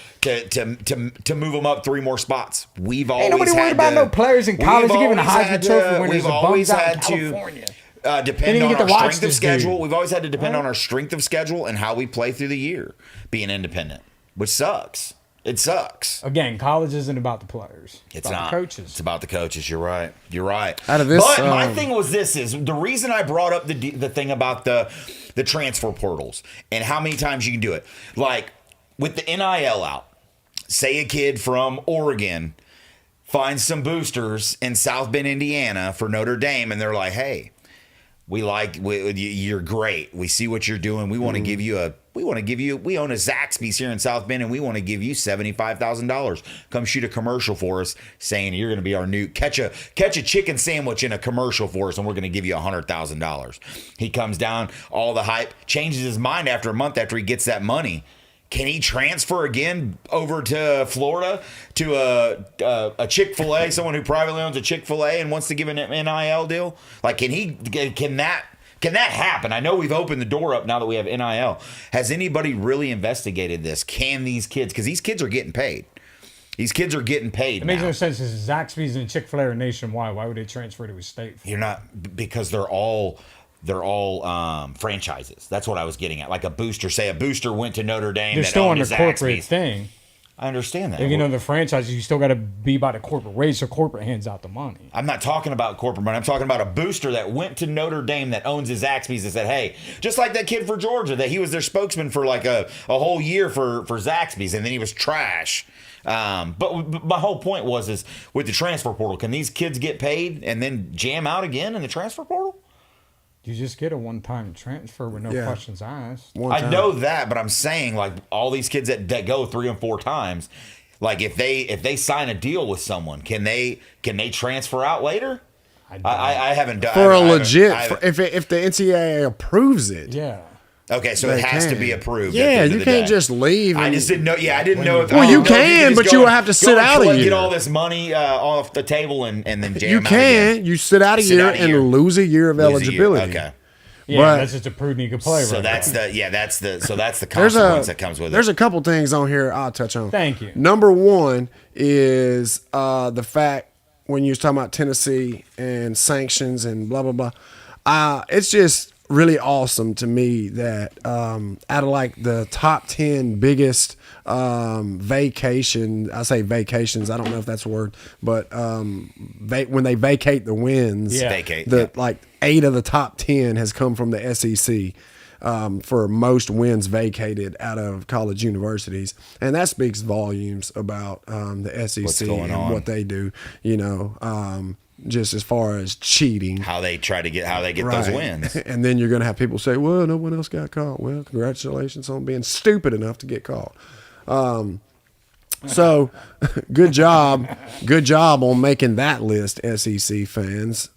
move them up 3 more spots. We've always nobody worried had about to- no players in college. we've They're giving a always Heisman had to- Trophy winners We've to bums always out in had to California. depend even on get to our watch strength of this schedule. dude. We've always had to depend on our strength of schedule and how we play through the year, being independent, which sucks. It sucks. Again, college isn't about the players. It's about not. the coaches. It's about the coaches. You're right. You're right. Out of this, but my thing was this: is the reason I brought up the thing about the transfer portals and how many times you can do it. Like with the NIL out, say a kid from Oregon finds some boosters in South Bend, Indiana for Notre Dame, and they're like, "Hey, you're great. We see what you're doing. We want to give you we own a Zaxby's here in South Bend, and we want to give you $75,000. Come shoot a commercial for us saying you're going to be our new catch a chicken sandwich in a commercial for us, and we're going to give you $100,000. He comes down, all the hype, changes his mind after a month after he gets that money. Can he transfer again over to Florida to a Chick-fil-A, someone who privately owns a Chick-fil-A and wants to give an NIL deal? Like, can that happen? I know we've opened the door up now that we have NIL. Has anybody really investigated this? Can these kids, because these kids are getting paid. These kids are getting paid It makes now. no sense. This is Zaxby's and Chick-fil-A are nationwide. Why would they transfer to a state? You're not, because they're all franchises. That's what I was getting at. Like a booster, say a booster went to Notre Dame. They're that still owned under a corporate Zaxby's. thing. I understand that. If you know the franchises, you still got to be by the corporate rate, so corporate hands out the money. I'm not talking about corporate money. I'm talking about a booster that went to Notre Dame that owns his Zaxby's and said, hey, just like that kid for Georgia, that he was their spokesman for like a whole year for Zaxby's, and then he was trash. But my whole point is with the transfer portal, can these kids get paid and then jam out again in the transfer portal? You just get a one-time transfer with no Yeah. questions asked. One I time. know that, but I'm saying like all these kids that go 3 and 4 times, like if they sign a deal with someone, can they transfer out later? I haven't done for I a haven't- legit. I haven't- If the NCAA approves it, Yeah. Okay, so They it has to can. be approved. at the Yeah, end of you the can't day. just leave. I and- just didn't know. Yeah, I didn't know if. Well, I you didn't know if can, could but just you go would have to and- sit go and out a Get year. all this money off the table and then jam you out again. can. You sit out a Sit year out a and year. lose a year of Lose a year. eligibility. Okay. Yeah, But- that's just a prudent you could play. So right that's now. that's the There's consequence that comes with there's it. a couple things on here I'll touch on. Thank you. Number one is the fact when you was talking about Tennessee and sanctions and blah blah blah. It's just really awesome to me that out of like the top 10 biggest vacation, I say vacations, I don't know if that's a word, but when they vacate the wins, Yeah. Vacate, the yeah. like 8 of the top 10 has come from the SEC. For most wins vacated out of college universities, and that speaks volumes about the SEC going and on. what they do. You know, just as far as cheating. How they get those wins. And then you're going to have people say, well, no one else got caught. Well, congratulations on being stupid enough to get caught. So good job on making that list, SEC fans.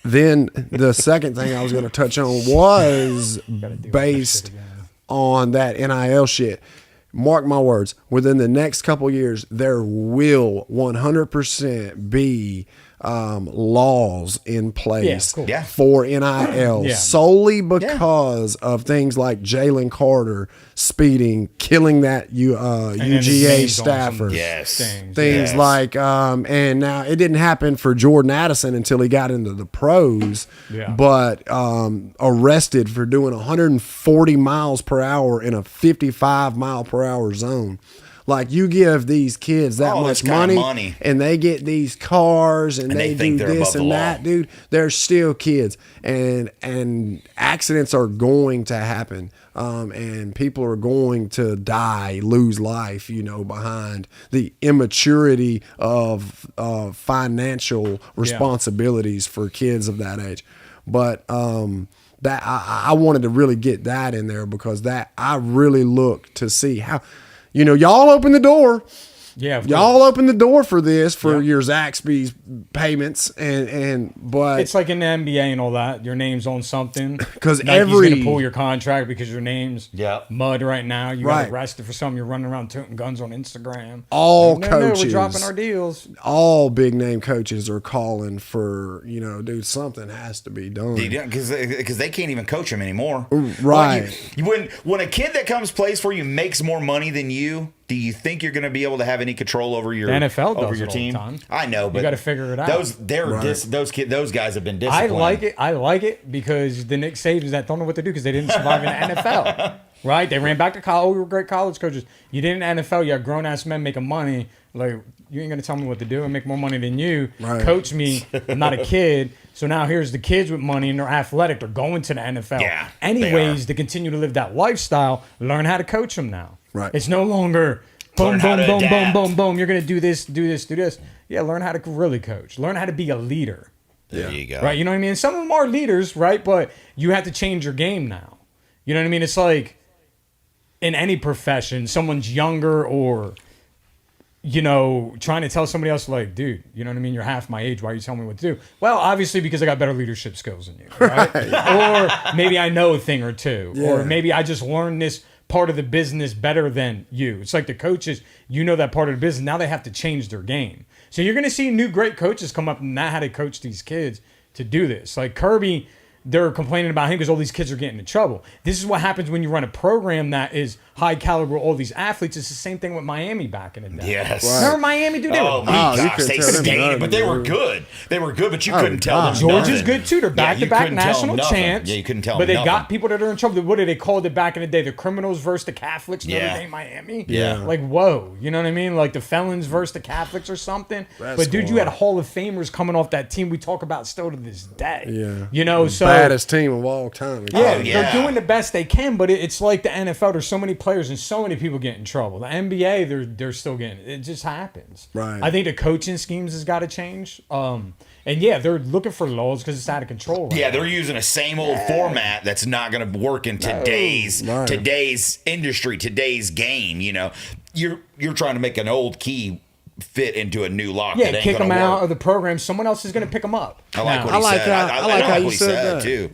Then the second thing I was going to touch on was based on that NIL shit. Mark my words, within the next couple years, there will 100% be laws in place cool. Yeah. for NIL Yeah. solely because of things like Jalen Carter speeding, killing that And then his UGA name's on some staffer. Yes. Things Yes. like, and now it didn't happen for Jordan Addison until he got into the pros, Yeah. but arrested for doing 140 miles per hour in a 55 mile per hour zone. Like, you give these kids that Oh, this much kind of money, money. and they get these cars and, they they think do they're this above the and law. that, dude. They're still kids, and accidents are going to happen, and people are going to die, lose life, you know, behind the immaturity of financial responsibilities for kids of that age. But that I wanted to really get that in there because that I really look to see how, you know, y'all open the door. Yeah, of Y'all course. open the door for this for Yeah. your Zaxby's payments but It's like in the NBA and all that. Your name's on something. 'Cause Nike's every- gonna pull your contract because your name's Yep. mud right now. You Right. got arrested for something. You're running around toting guns on Instagram. All No, coaches, we're dropping our deals. all big name coaches are calling for, you know, dude, something has to be done. Because they can't even coach him anymore. Right. Like when a kid that comes plays for you makes more money than you, do you think you're going to be able to have any control over your The NFL does over it your all the team? time. I know, but gotta figure it out. Those guys have been I disciplined. like it. I like it because the Nick Sabans that don't know what to do because they didn't survive in the NFL. Right? They ran back to college. We were great college coaches. You did in the NFL. You have grown ass men making money. Like, you ain't gonna tell me what to do and make more money than you. Right. Coach me. I'm not a kid. So now here's the kids with money and they're athletic. They're going to the NFL. Yeah, they Anyways, are. to continue to live that lifestyle, learn how to coach them now. Right. It's no longer boom, Learn how boom, to boom, boom, adapt. boom, boom. You're gonna do this, do this, do this. Yeah, learn how to really coach. Learn how to be a leader. There you go. Right, you know what I mean? Some of them are leaders, right? But you have to change your game now. You know what I mean? It's like in any profession, someone's younger or, you know, trying to tell somebody else, like, dude, you know what I mean? You're half my age. Why are you telling me what to do? Well, obviously because I got better leadership skills than you, right? Or maybe I know a thing or two. Or Yeah. maybe I just learned this part of the business better than you. It's like the coaches, you know that part of the business. Now they have to change their game. So you're going to see new great coaches come up and know how to coach these kids to do this. Like Kirby, they're complaining about him because all these kids are getting in trouble. This is what happens when you run a program that is high caliber, all these athletes. It's the same thing with Miami back in the day. Yes. Remember Miami, dude? They Oh were my Oh, you gosh, couldn't they tell them skated, nothing, but they were dude. good. They were good, but you Oh, couldn't tell them God. Georgia's nothing. good too. They're Yeah, back you to back couldn't tell them national nothing. champs. Yeah, you couldn't tell But them they nothing. got people that are in trouble. What did they call it back in the day? The criminals versus the Catholics. Notre Yeah. Dame, Miami. Yeah. Like whoa, you know what I mean? Like the felons versus the Catholics or something. That's but dude, you cool. had Hall of Famers coming off that team. We talk about still to this day. Yeah. You know, so baddest team of all time. yeah, Oh, yeah. they're doing the best they can, but it's like the NFL. There's so many players and so many people get in trouble. The NBA, they're still getting it. Just happens. Right. I think the coaching schemes has got to change. And yeah, they're looking for laws because it's out of control. Right Yeah, now. they're using a same old format that's not going to work in today's Right. industry, today's game. You know, you're trying to make an old key fit into a new lock. Yeah, that ain't kick gonna him out work. of the program. Someone else is going to pick him up. I like Now, what he like said. how- I like how what you he said said that. too.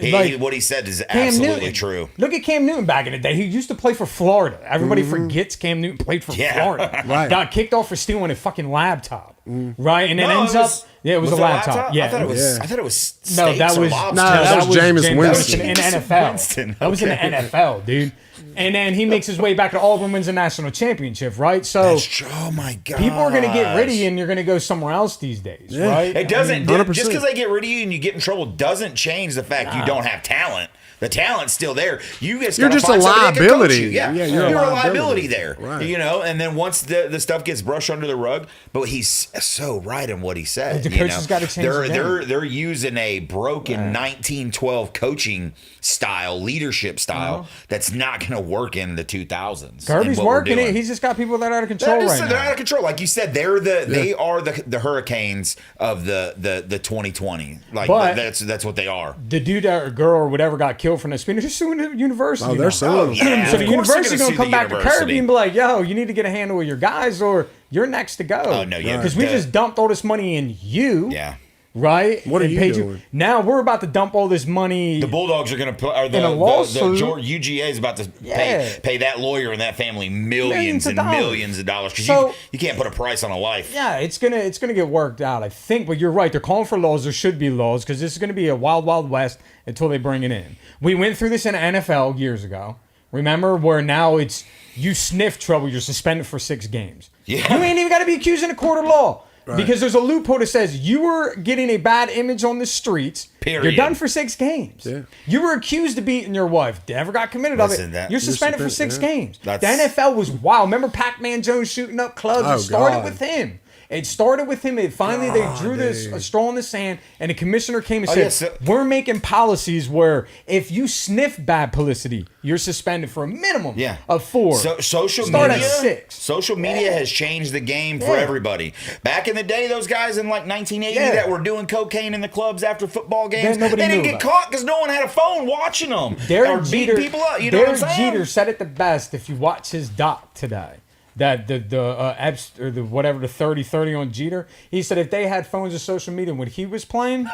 Yeah, like what he said is Cam absolutely Newton. true. Look at Cam Newton back in the day. He used to play for Florida. Everybody forgets Cam Newton played for Yeah. Florida. Right. Got kicked off for stealing a fucking laptop. Right? And then No, ends it was- up. Yeah, it was a it laptop. Yeah. I thought it was. Yeah. I thought it was. No, steaks that or was lobster. Nah, that was Jameis That Winston. was in the NFL. Winston, That was in the okay. NFL, dude. And then he makes his way back to Auburn, wins a national championship, right? So That's true. Oh my god. people are going to get rid of you, and you're going to go somewhere else these days, right? It doesn't. 100%. Just because they get rid of you and you get in trouble doesn't change the fact you don't have talent. The talent's still there. You're just a liability. Yeah, Yeah, you're, you're a a liability. liability there. Right. You know, and then once the stuff gets brushed under the rug, but he's so right in what he said. The you coach know? has gotta change the game. They're using a broken 1912 coaching style, leadership style that's not going to work in the 2000s. Kirby's and what we're working it. doing. He's just got people that are out of control right They're now. out of control. Like you said, they are the Hurricanes of the 2020. Like But- that's what they are. The dude or girl or whatever got killed from the spin. They're just suing the university. Oh, they're now. suing. yeah. So Of the course university's they're going to gonna come sue back the to Kirby university. and be like, yo, you need to get a handle with your guys or you're next to go. Oh, no, yeah. Because we The- just dumped all this money in you. Yeah. Right? What are And you paid doing? Now we're about to dump all this money. The Bulldogs are going to put, or In a lawsuit. UGA is about to Yeah. pay that lawyer and that family Millions millions of and dollars. millions of dollars because So- you can't put a price on a life. Yeah, it's gonna get worked out, I think. But you're right. They're calling for laws. There should be laws because this is gonna be a wild, wild west until they bring it in. We went through this in the NFL years ago. Remember where now it's you sniff trouble, you're suspended for 6 games. Yeah. You ain't even got to be accused in a court of law. Because there's a loophole that says you were getting a bad image on the streets. You're Period. done for 6 games. Yeah. You were accused of beating your wife. Never got committed of Listen, it. You're suspended for 6 suspended, yeah. games. That's- The NFL was wild. Remember Pac-Man Jones shooting up clubs? Oh, It started God. with him. It started with him. And finally, they drew this dude. a straw in the sand, and the commissioner came and Oh, said, yeah, so- "We're making policies where if you sniff bad publicity, you're suspended for a minimum Yeah. of 4. So social Start media, at 6. social media has changed the game for Yeah. everybody. Back in the day, those guys in like 1980 Yeah. that were doing cocaine in the clubs after football games, Then nobody they didn't knew get about caught because no one had a phone watching them. or Derek beating Jeter, people up. You know what I'm Derek saying? Jeter said it the best. If you watch his doc today, that or the whatever the 30-30 on Jeter, he said if they had phones and social media when he was playing,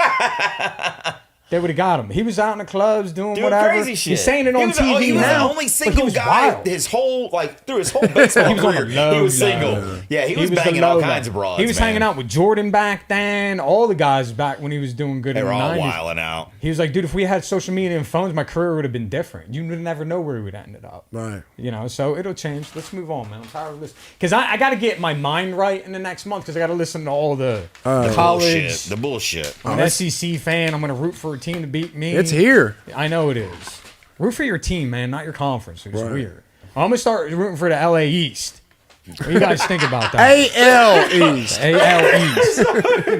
they would have got him. He was out in the clubs doing whatever. crazy shit. He's saying it on he was, TV he was now. the only but single he was guy wild. his whole through his whole baseball He was on career. the low He was low. single. Yeah, he was the banging all low kinds low. of broads. He was man. hanging out with Jordan back then. All the guys back when he was doing good They in were the all 90s. wilding out. He was like, dude, if we had social media and phones, my career would have been different. You would never know where we would have ended up. Right. You know, so it'll change. Let's move on, man. I'm tired of this. Because I got to get my mind right in the next month because I got to listen to all the college. Bullshit. The bullshit. I'm an SEC fan. I'm going to root for a team to beat me. It's here. I know it is. Root for your team, man, not your conference. It's Right. weird. I'm going to start rooting for the LA East. What do you guys think about that? AL East. AL East.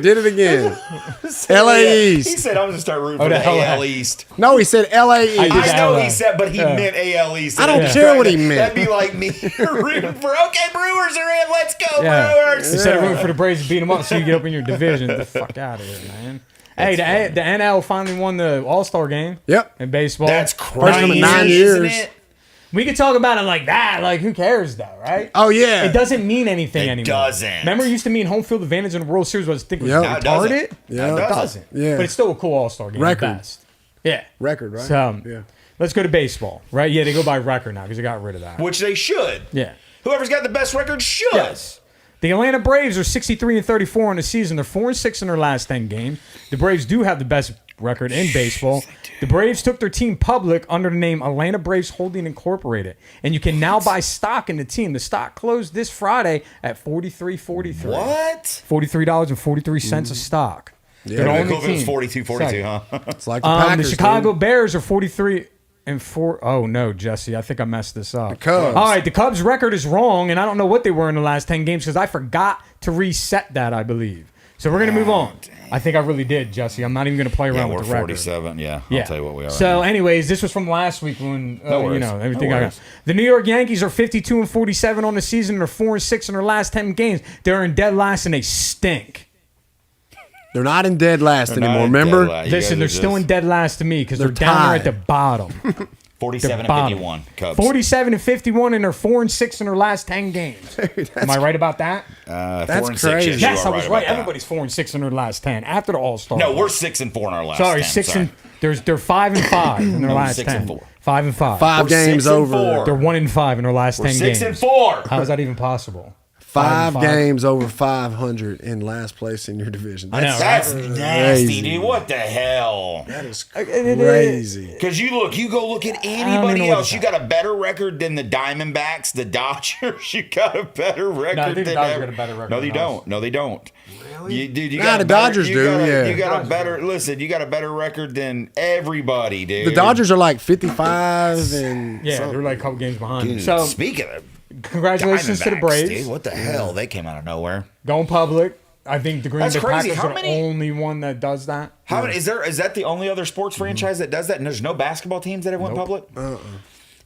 Did it again. LA He East. said, "I'm gonna start rooting for the the LA. AL East." No, he said LA East. did I that. know LA. he said, but he Yeah. meant AL East. I don't Yeah. care what he meant. That'd be like me rooting for. Okay, Brewers are in. Let's go, Yeah. Brewers. Instead of rooting for the Braves to beat them up so you get up in your division. Get the fuck out of here, man. Hey, the NL finally won the All-Star game. Yep. In baseball. That's First one in 9 crazy, years. isn't it? We could talk about it like that. Like, who cares, though, right? Oh, yeah. It doesn't mean anything It anymore. doesn't. Remember, it used to mean home field advantage in the World Series was I think was Yep. No, it doesn't. retarded. Yeah. No, It doesn't. Yeah. But it's still a cool All-Star game. Record. The best. Yeah. Record, right? So, yeah. let's go to baseball, right? Yeah, they go by record now because they got rid of that. Which they should. Yeah. Whoever's got the best record should. Yes. The Atlanta Braves are 63-34 on the season. They're 4-6 in their last 10 games. The Braves do have the best record in baseball. The Braves took their team public under the name Atlanta Braves Holding Incorporated, and you can now buy stock in the team. The stock closed this Friday at $43.43. What? $43.43 a stock. They're The on the equivalent is team. 42, huh? It's like the The Packers. Chicago dude. Bears are 43-4. Oh no, Jesse, I think I messed this up. Cubs. All right, the Cubs record is wrong, and I don't know what they were in the last 10 games because I forgot to reset that, I believe. So we're gonna move on. I think I really did, Jesse. I'm not even gonna play Yeah, around we're with the record. 47. Yeah. Yeah. I'll tell you what we are. So, right now. anyways, this was from last week when you worries. know everything No I got. worries. The New York Yankees are 52-47 on the season. They're 4-6 in their last 10 games. They're in dead last, and they stink. They're not in dead last They're not anymore. in Remember? dead last. You Listen, guys they're are still just- in dead last to me because they're They're down there at tied. the bottom. 47 and bottom. 51 Cubs. 47 and 51, and they're 4-6 in their last 10 games. Am I right about that? 4-6, crazy. yes, Yes, you I are was about right. that. Everybody's 4-6 in their last 10 after the All-Star. No, break. we're 6-4 in our last. Sorry, 10, 6 sorry. and they're 5-5 in their No, last 6 and 10. 4. 5-5. 5 We're games 6 and over. 4. They're 1-5 in their last 10 6 games. and 4. How is that even possible? 5 5-5. games over 500 in last place in your division. I know, That's right? nasty, Crazy. dude. What the hell? That is crazy. Because you go look at don't even anybody know what else. to You say. got a better record than the Diamondbacks, the Dodgers. You got a better record. I think the than Dodgers ever- got a better record No, they than us. don't. No, they don't. Really? Dude, you Nah, got the a better- Dodgers you do, got a- yeah. You got Dodgers a better. Listen, you got a better record than everybody, dude. The Dodgers are like 55 and Yeah, something. they're like a couple games behind. Dude, So, speaking of congratulations to the Diamondbacks, Braves. dude, what the hell? They came out of nowhere. Going public. I think the Green That's Bay crazy. Packers How are the many- only one that does that. How many is there? Is that the only other sports franchise that does that? And there's no basketball teams that have went public.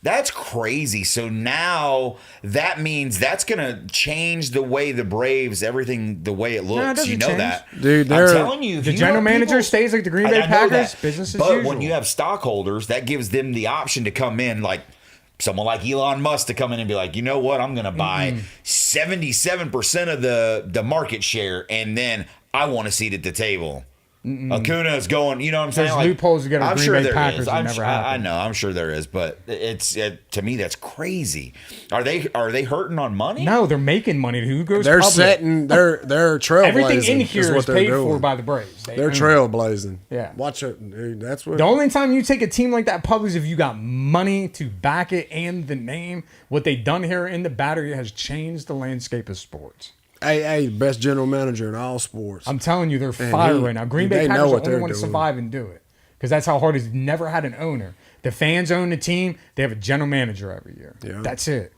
That's crazy. So now that means that's gonna change the way the Braves, everything, the way it looks. doesn't You know change. that, Dude, I'm they're- telling you, if The you general let manager people- stays like the Green I Bay know Packers. that. Business as but usual. when you have stockholders, that gives them the option to come in, like someone like Elon Musk, to come in and be like, you know what, I'm gonna buy 77% of the market share, and then I want a seat at the table. Acuna is going, you know what I'm saying? There's loopholes to get a I'm Green sure Bay there Packers is. that I'm never sure, happened. I know, I'm sure there is, but to me that's crazy. Are they hurting on money? No, they're making money. Who goes They're public? setting. They're trailblazing. Everything in is here what is they're paid doing. for by the Braves. They They're own it. trailblazing. Yeah. Watch it, dude. That's what. The only time you take a team like that public is if you got money to back it and the name. What they've done here in the Battery has changed the landscape of sports. Hey, best general manager in all sports. I'm telling you, they're Man, fire he- right now. Green they Bay know Packers are what the only they're one to doing. survive and do it because that's how hard it is. Never had an owner. The fans own the team. They have a general manager every year. Yeah. That's it.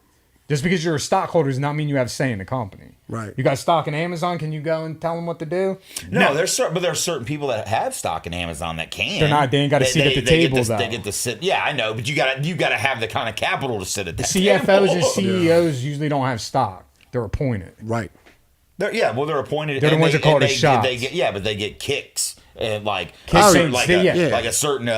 Just because you're a stockholder does not mean you have say in the company. Right. You got stock in Amazon. Can you go and tell them what to do? No, there's certain people that have stock in Amazon that can. They're not- they ain't got a seat at the they table, Get to, though. they get to sit. Yeah, I know, but you got to have the kind of capital to sit at that CFOs table. and CEOs usually don't have stock. They're appointed. Right. They're appointed. They're the and ones that call and the shots. They get, but they get kicks. And like, Kicks certain- and- like, yeah. like a certain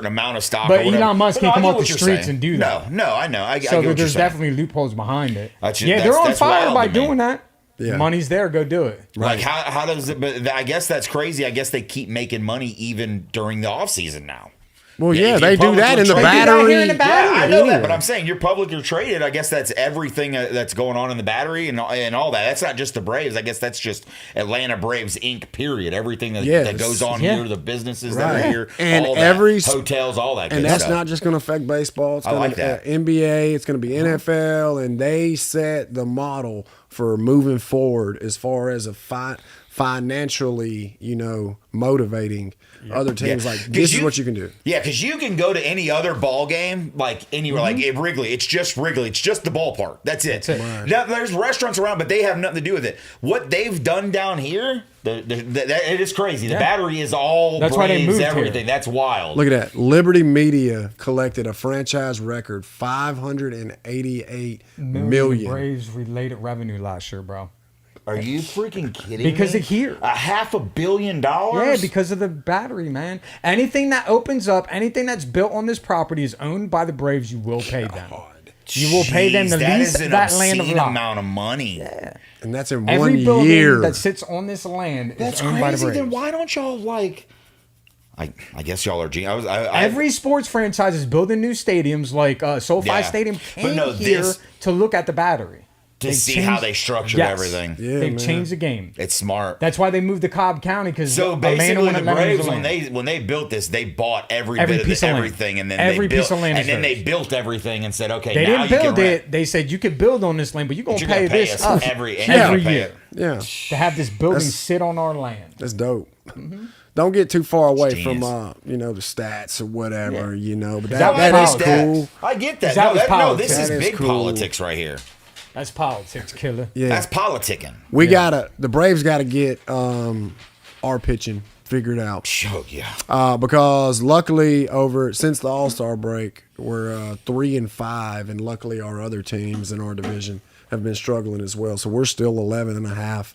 amount of stock. But or whatever. Elon Musk But no, can't I come get off what the you're streets saying. and do that. No, I know. I So get what you're there's saying. definitely loopholes behind it. That's- Yeah, they're on that's fire wild by to me. doing that. Yeah. Money's there. Go do it. Like how does it? But I guess that's crazy. I guess they keep making money even during the off season now. Well, Yeah, yeah, if they you're do that in the publicly traded- They do that here in battery. the Yeah, I Battery. know that, anyway. but I'm saying you're public or traded. I guess that's everything that's going on in the Battery and all that. That's not just the Braves. I guess that's just Atlanta Braves Inc. Period. Everything that, Yes. that goes on Yeah. here, the businesses Right. that are here, And all every that, hotels, all that. And good that's stuff. not just going to affect baseball. It's I going like to that. NBA. It's going to be NFL, and they set the model for moving forward as far as a financially, motivating other teams. Yeah. Like 'Cause this is what you can do. Yeah, because you can go to any other ball game, like anywhere, like at Wrigley. It's just Wrigley. It's just the ballpark. That's it. That's it. Right. Now, there's restaurants around, but they have nothing to do with it. What they've done down here, it is crazy. The Yeah. Battery is all That's why they Braves, moved here. everything. That's wild. Look at that. Liberty Media collected a franchise record $588 million. Braves related revenue last year, bro. Are you freaking kidding Because me? of here. $500 million? Yeah, because of the Battery, man. Anything that opens up, anything that's built on this property is owned by the Braves. You will pay them. You will pay them the Jeez, lease that is an that land of obscene lot. amount of money. And that's in Every one building year. that sits on this land That's is owned by the crazy. Braves. Then why don't y'all like? I guess y'all are genius. Every sports franchise is building new stadiums, like SoFi Yeah. Stadium But came no, here this- to look at the Battery. to They've see how changed- they structured Yes. everything. Yeah, They've man. changed the game. It's smart. That's why they moved to Cobb County because So basically, the Braves when they built this, they bought every Every bit of piece of land. everything, and then Every they built, piece of land and is then they theirs. built everything and said, okay, they now didn't you can build rent. it. They said you could build on this land, but you're But gonna you're pay gonna pay this us us every every pay year it. Yeah, to have this building That's- sit on our land. that's dope. Don't get too far away It's from genius. the stats or whatever, but that that was is politics. cool. I get that. That No, was no, politics. this is That is big cool. politics right here. That's politics, killer. Yeah, That's politicking. the Braves gotta get our pitching figured out. Oh yeah. Because luckily since the All-Star break, we're 3-5, and luckily our other teams in our division have been struggling as well. So we're still 11.5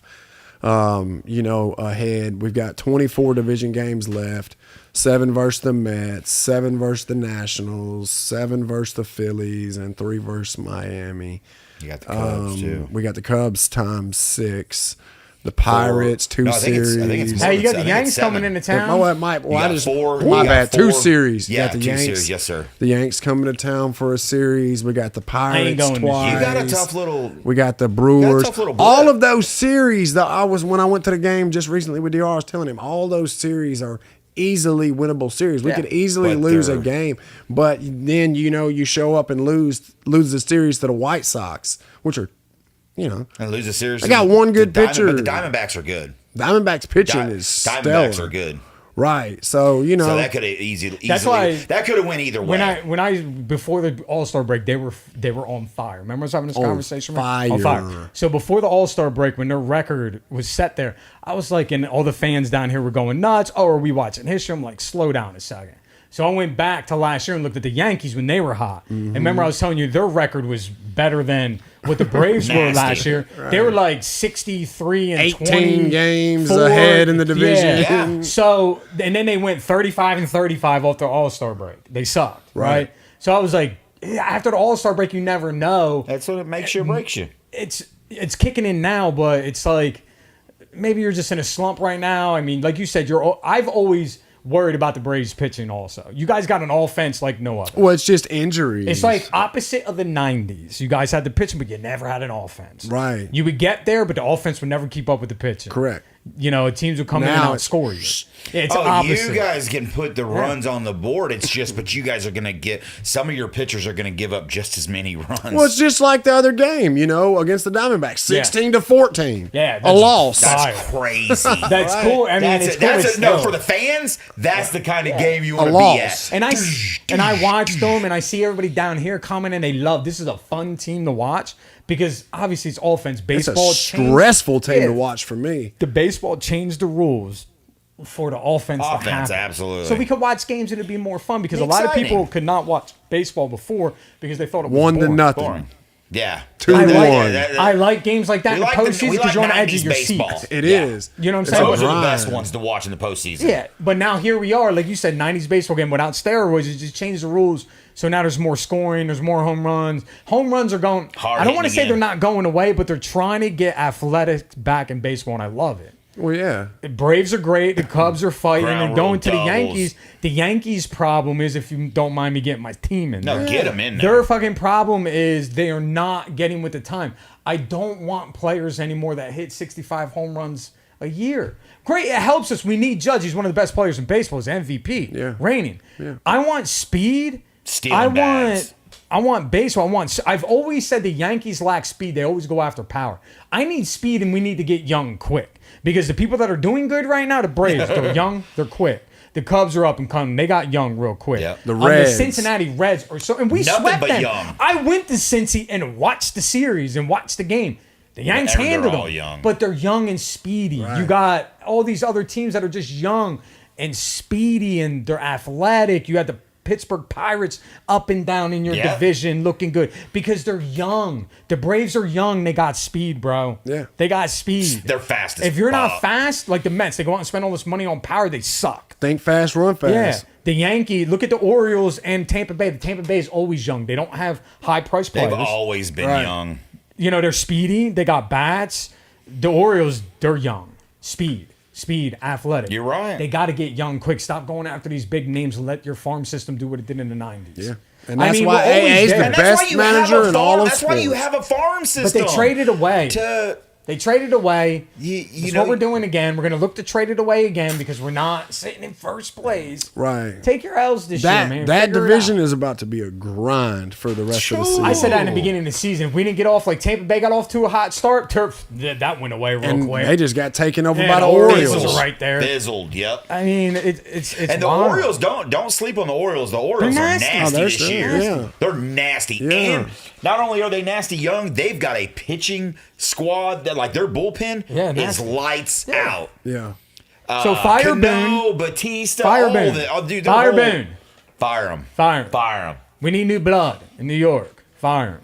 ahead. We've got 24 division games left. 7 versus the Mets, 7 versus the Nationals, 7 versus the Phillies, and 3 versus Miami. You got the Cubs too. We got the Cubs times 6. The Pirates, 2 No, I think series. it's Hey, you got I the think it's Yanks coming 7. into town. Oh, it might. Well, You I got just, 4. my You got bad. 4. 2 series. You Yeah, got the 2 Yanks. series. Yes, sir. The Yanks coming to town for a series. We got the Pirates going this year. twice. You got a tough little. We got the Brewers. tough little blip. All of those series that when I went to the game just recently with DR, I was telling him all those series are easily winnable series. We Yeah. could easily But lose a they're- game, but then you show up and lose the series to the White Sox, which are, And lose a series. I got to one good the pitcher. But the Diamondbacks are good. Diamondbacks pitching is stellar. Diamondbacks are good. Right. So So that could have easily. That's why- that could have went either way. When I before the All-Star break, they were on fire. Remember I was having this On conversation? fire. On fire. So before the All-Star break, when their record was set there, I was like, and all the fans down here were going nuts. Oh, are we watching history? I'm like, slow down a second. So I went back to last year and looked at the Yankees when they were hot. And remember I was telling you their record was better than what the Braves were Nasty. last year. They were like 63 and 18 20 games four. ahead in the division. Yeah. So, and then they went 35 and 35 off the All-Star break. They sucked, right? So I was like, after the All-Star break, you never know. That's what it makes you or breaks you. It's kicking in now, but it's like maybe you're just in a slump right now. I mean, like you said, I've always worried about the Braves pitching also. You guys got an offense like no other. Well, it's just injuries. It's like opposite of the 90s. You guys had the pitching, but you never had an offense. Right. You would get there, but the offense would never keep up with the pitching. Correct. Teams would come in Now and it's- outscore you. It's Oh, opposite. you guys can put the runs on the board. It's just, but you guys are going to get, some of your pitchers are going to give up just as many runs. Well, it's just like the other game, against the Diamondbacks, 16 to 14. Yeah, a that's- loss. That's fire. crazy. That's cool. I mean, That's it's it. cool. That's It's it. No, still- for the fans, that's the kind of game you A want to loss. be at. And I watch them, and I see everybody down here coming, and they love. This is a fun team to watch because obviously it's offense. It's Baseball a changed- stressful team Yeah. to watch for me. The baseball changed the rules for the offense. to Offense, happen. absolutely. So we could watch games and it'd be more fun because a lot of Exciting. people could not watch baseball before because they thought it was 1-0. boring. Yeah. 2-1. I like games like that We in like the the- postseason we because like you're on the edge 90s of your baseball. seat. It Yeah. is. You know what I'm It's saying? a Those are the grind. best ones to watch in the postseason. Yeah, but now here we are, like you said, 90s baseball game without steroids. It just changed the rules. So now there's more scoring, there's more home runs. Home runs are going. Hard I don't want to hitting say they're again. not going away, but they're trying to get athletic back in baseball, and I love it. Well, yeah. The Braves are great. The Cubs are fighting, Ground and going rule to the doubles. Yankees. The Yankees' problem is, if you don't mind me getting my team in No, there, get them in there. their fucking problem is they are not getting with the time. I don't want players anymore that hit 65 home runs a year. Great, it helps us. We need Judge. He's one of the best players in baseball. He's MVP, Yeah. reigning. I want speed. Stealing bags. I want baseball. I've always said the Yankees lack speed. They always go after power. I need speed, and we need to get young quick because the people that are doing good right now, the Braves, they're young, they're quick. The Cubs are up and coming. They got young real quick. Yep. The The Reds. Cincinnati Reds are so, and we Nothing swept but them. young. I went to Cincy and watched the series and watched the game. The Yanks They're handled all them, young. but they're young and speedy. You got all these other teams that are just young and speedy, and they're athletic. You had the Pittsburgh Pirates up and down in your Yeah. division looking good because they're young. The Braves are young. They got speed, bro. Yeah. They got speed. They're fast as If you're not fuck. fast, like the Mets, they go out and spend all this money on power, they suck. Think fast, run fast. Yeah. The Yankee, look at the Orioles and Tampa Bay. The Tampa Bay is always young. They don't have high price They've players. always been Right. young. They're speedy. They got bats. The Orioles, they're young. Speed, athletic. You're right. They got to get young quick. Stop going after these big names and let your farm system do what it did in the 90s. Yeah. And that's why we're always AA is there. the And best that's why you have manager a in all farm. of That's why you sports. have a farm But system. they traded away. to They traded away. You That's know- what we're doing again. We're going to look to trade it away again because we're not sitting in first place. Right. Take your L's this year, man. That Figure it division out. is about to be a grind for the rest of the True. season. I said that in the beginning of the season. If we didn't get off like Tampa Bay got off to a hot start, that went away real and quick. they just got taken over Yeah, by the the Orioles. Orioles are right there. Fizzled, yep. I mean, it's And the wild. Orioles don't sleep on the Orioles. The Orioles They're are nasty. nasty Oh, they're this still- year. yeah. They're nasty. Yeah. And not only are they nasty young, they've got a pitching squad that like their bullpen Yeah, is nasty. lights out. Yeah. So fire Cano, Boone. Batista, Fire all Boone. the dude, Fire Boone. Fire them. Fire 'em. Fire them. We need new blood in New York. Fire him.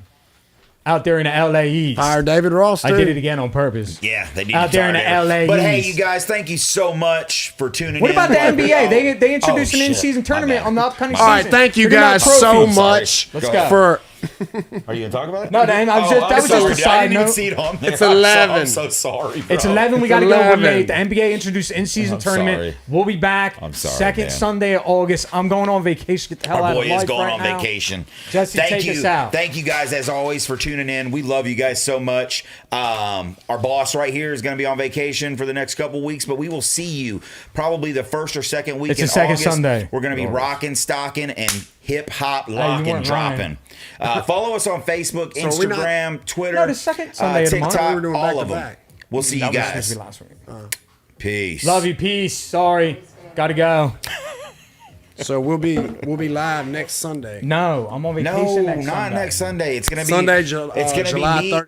out there in the LA East. Fire David Ross. I too. did it again on purpose. Yeah, they need Out to there in the target her. LA But hey, East. you guys, thank you so much for tuning What in. about the NBA? They introduced Oh, an shit. in-season My tournament bad. on the upcoming All season. right, thank you They're giving out guys so trophies. much Let's go. for. Are you gonna talk about it? No, that was just- that was just a I side didn't even note. see it on there. It's 11. I'm so sorry. Bro. It's 11. We It's got to go. We're 11. late. The NBA introduced in-season I'm tournament. sorry. We'll be back. I'm sorry, Second man. Sunday of August. I'm going on vacation. Get the hell Our out boy of is life going right on now. vacation. Jesse, Thank take you. us out. Thank you guys as always for tuning in. We love you guys so much. Our boss right here is going to be on vacation for the next couple weeks, but we will see you probably the first or second week It's in the second August. Sunday. We're going to be rocking, stocking, and hip hop you locking, weren't dropping. Follow us on Facebook, So are we not- Instagram, Twitter, No, the second Sunday of the month. TikTok, We were doing all of them. back-to-back. We'll see you That was supposed guys. to be last week. Peace. Love you. Peace. Sorry. Gotta go. So we'll be live next Sunday. No, I'm on vacation No, next not Sunday. next Sunday. It's gonna be Sunday, it's gonna July be 30th.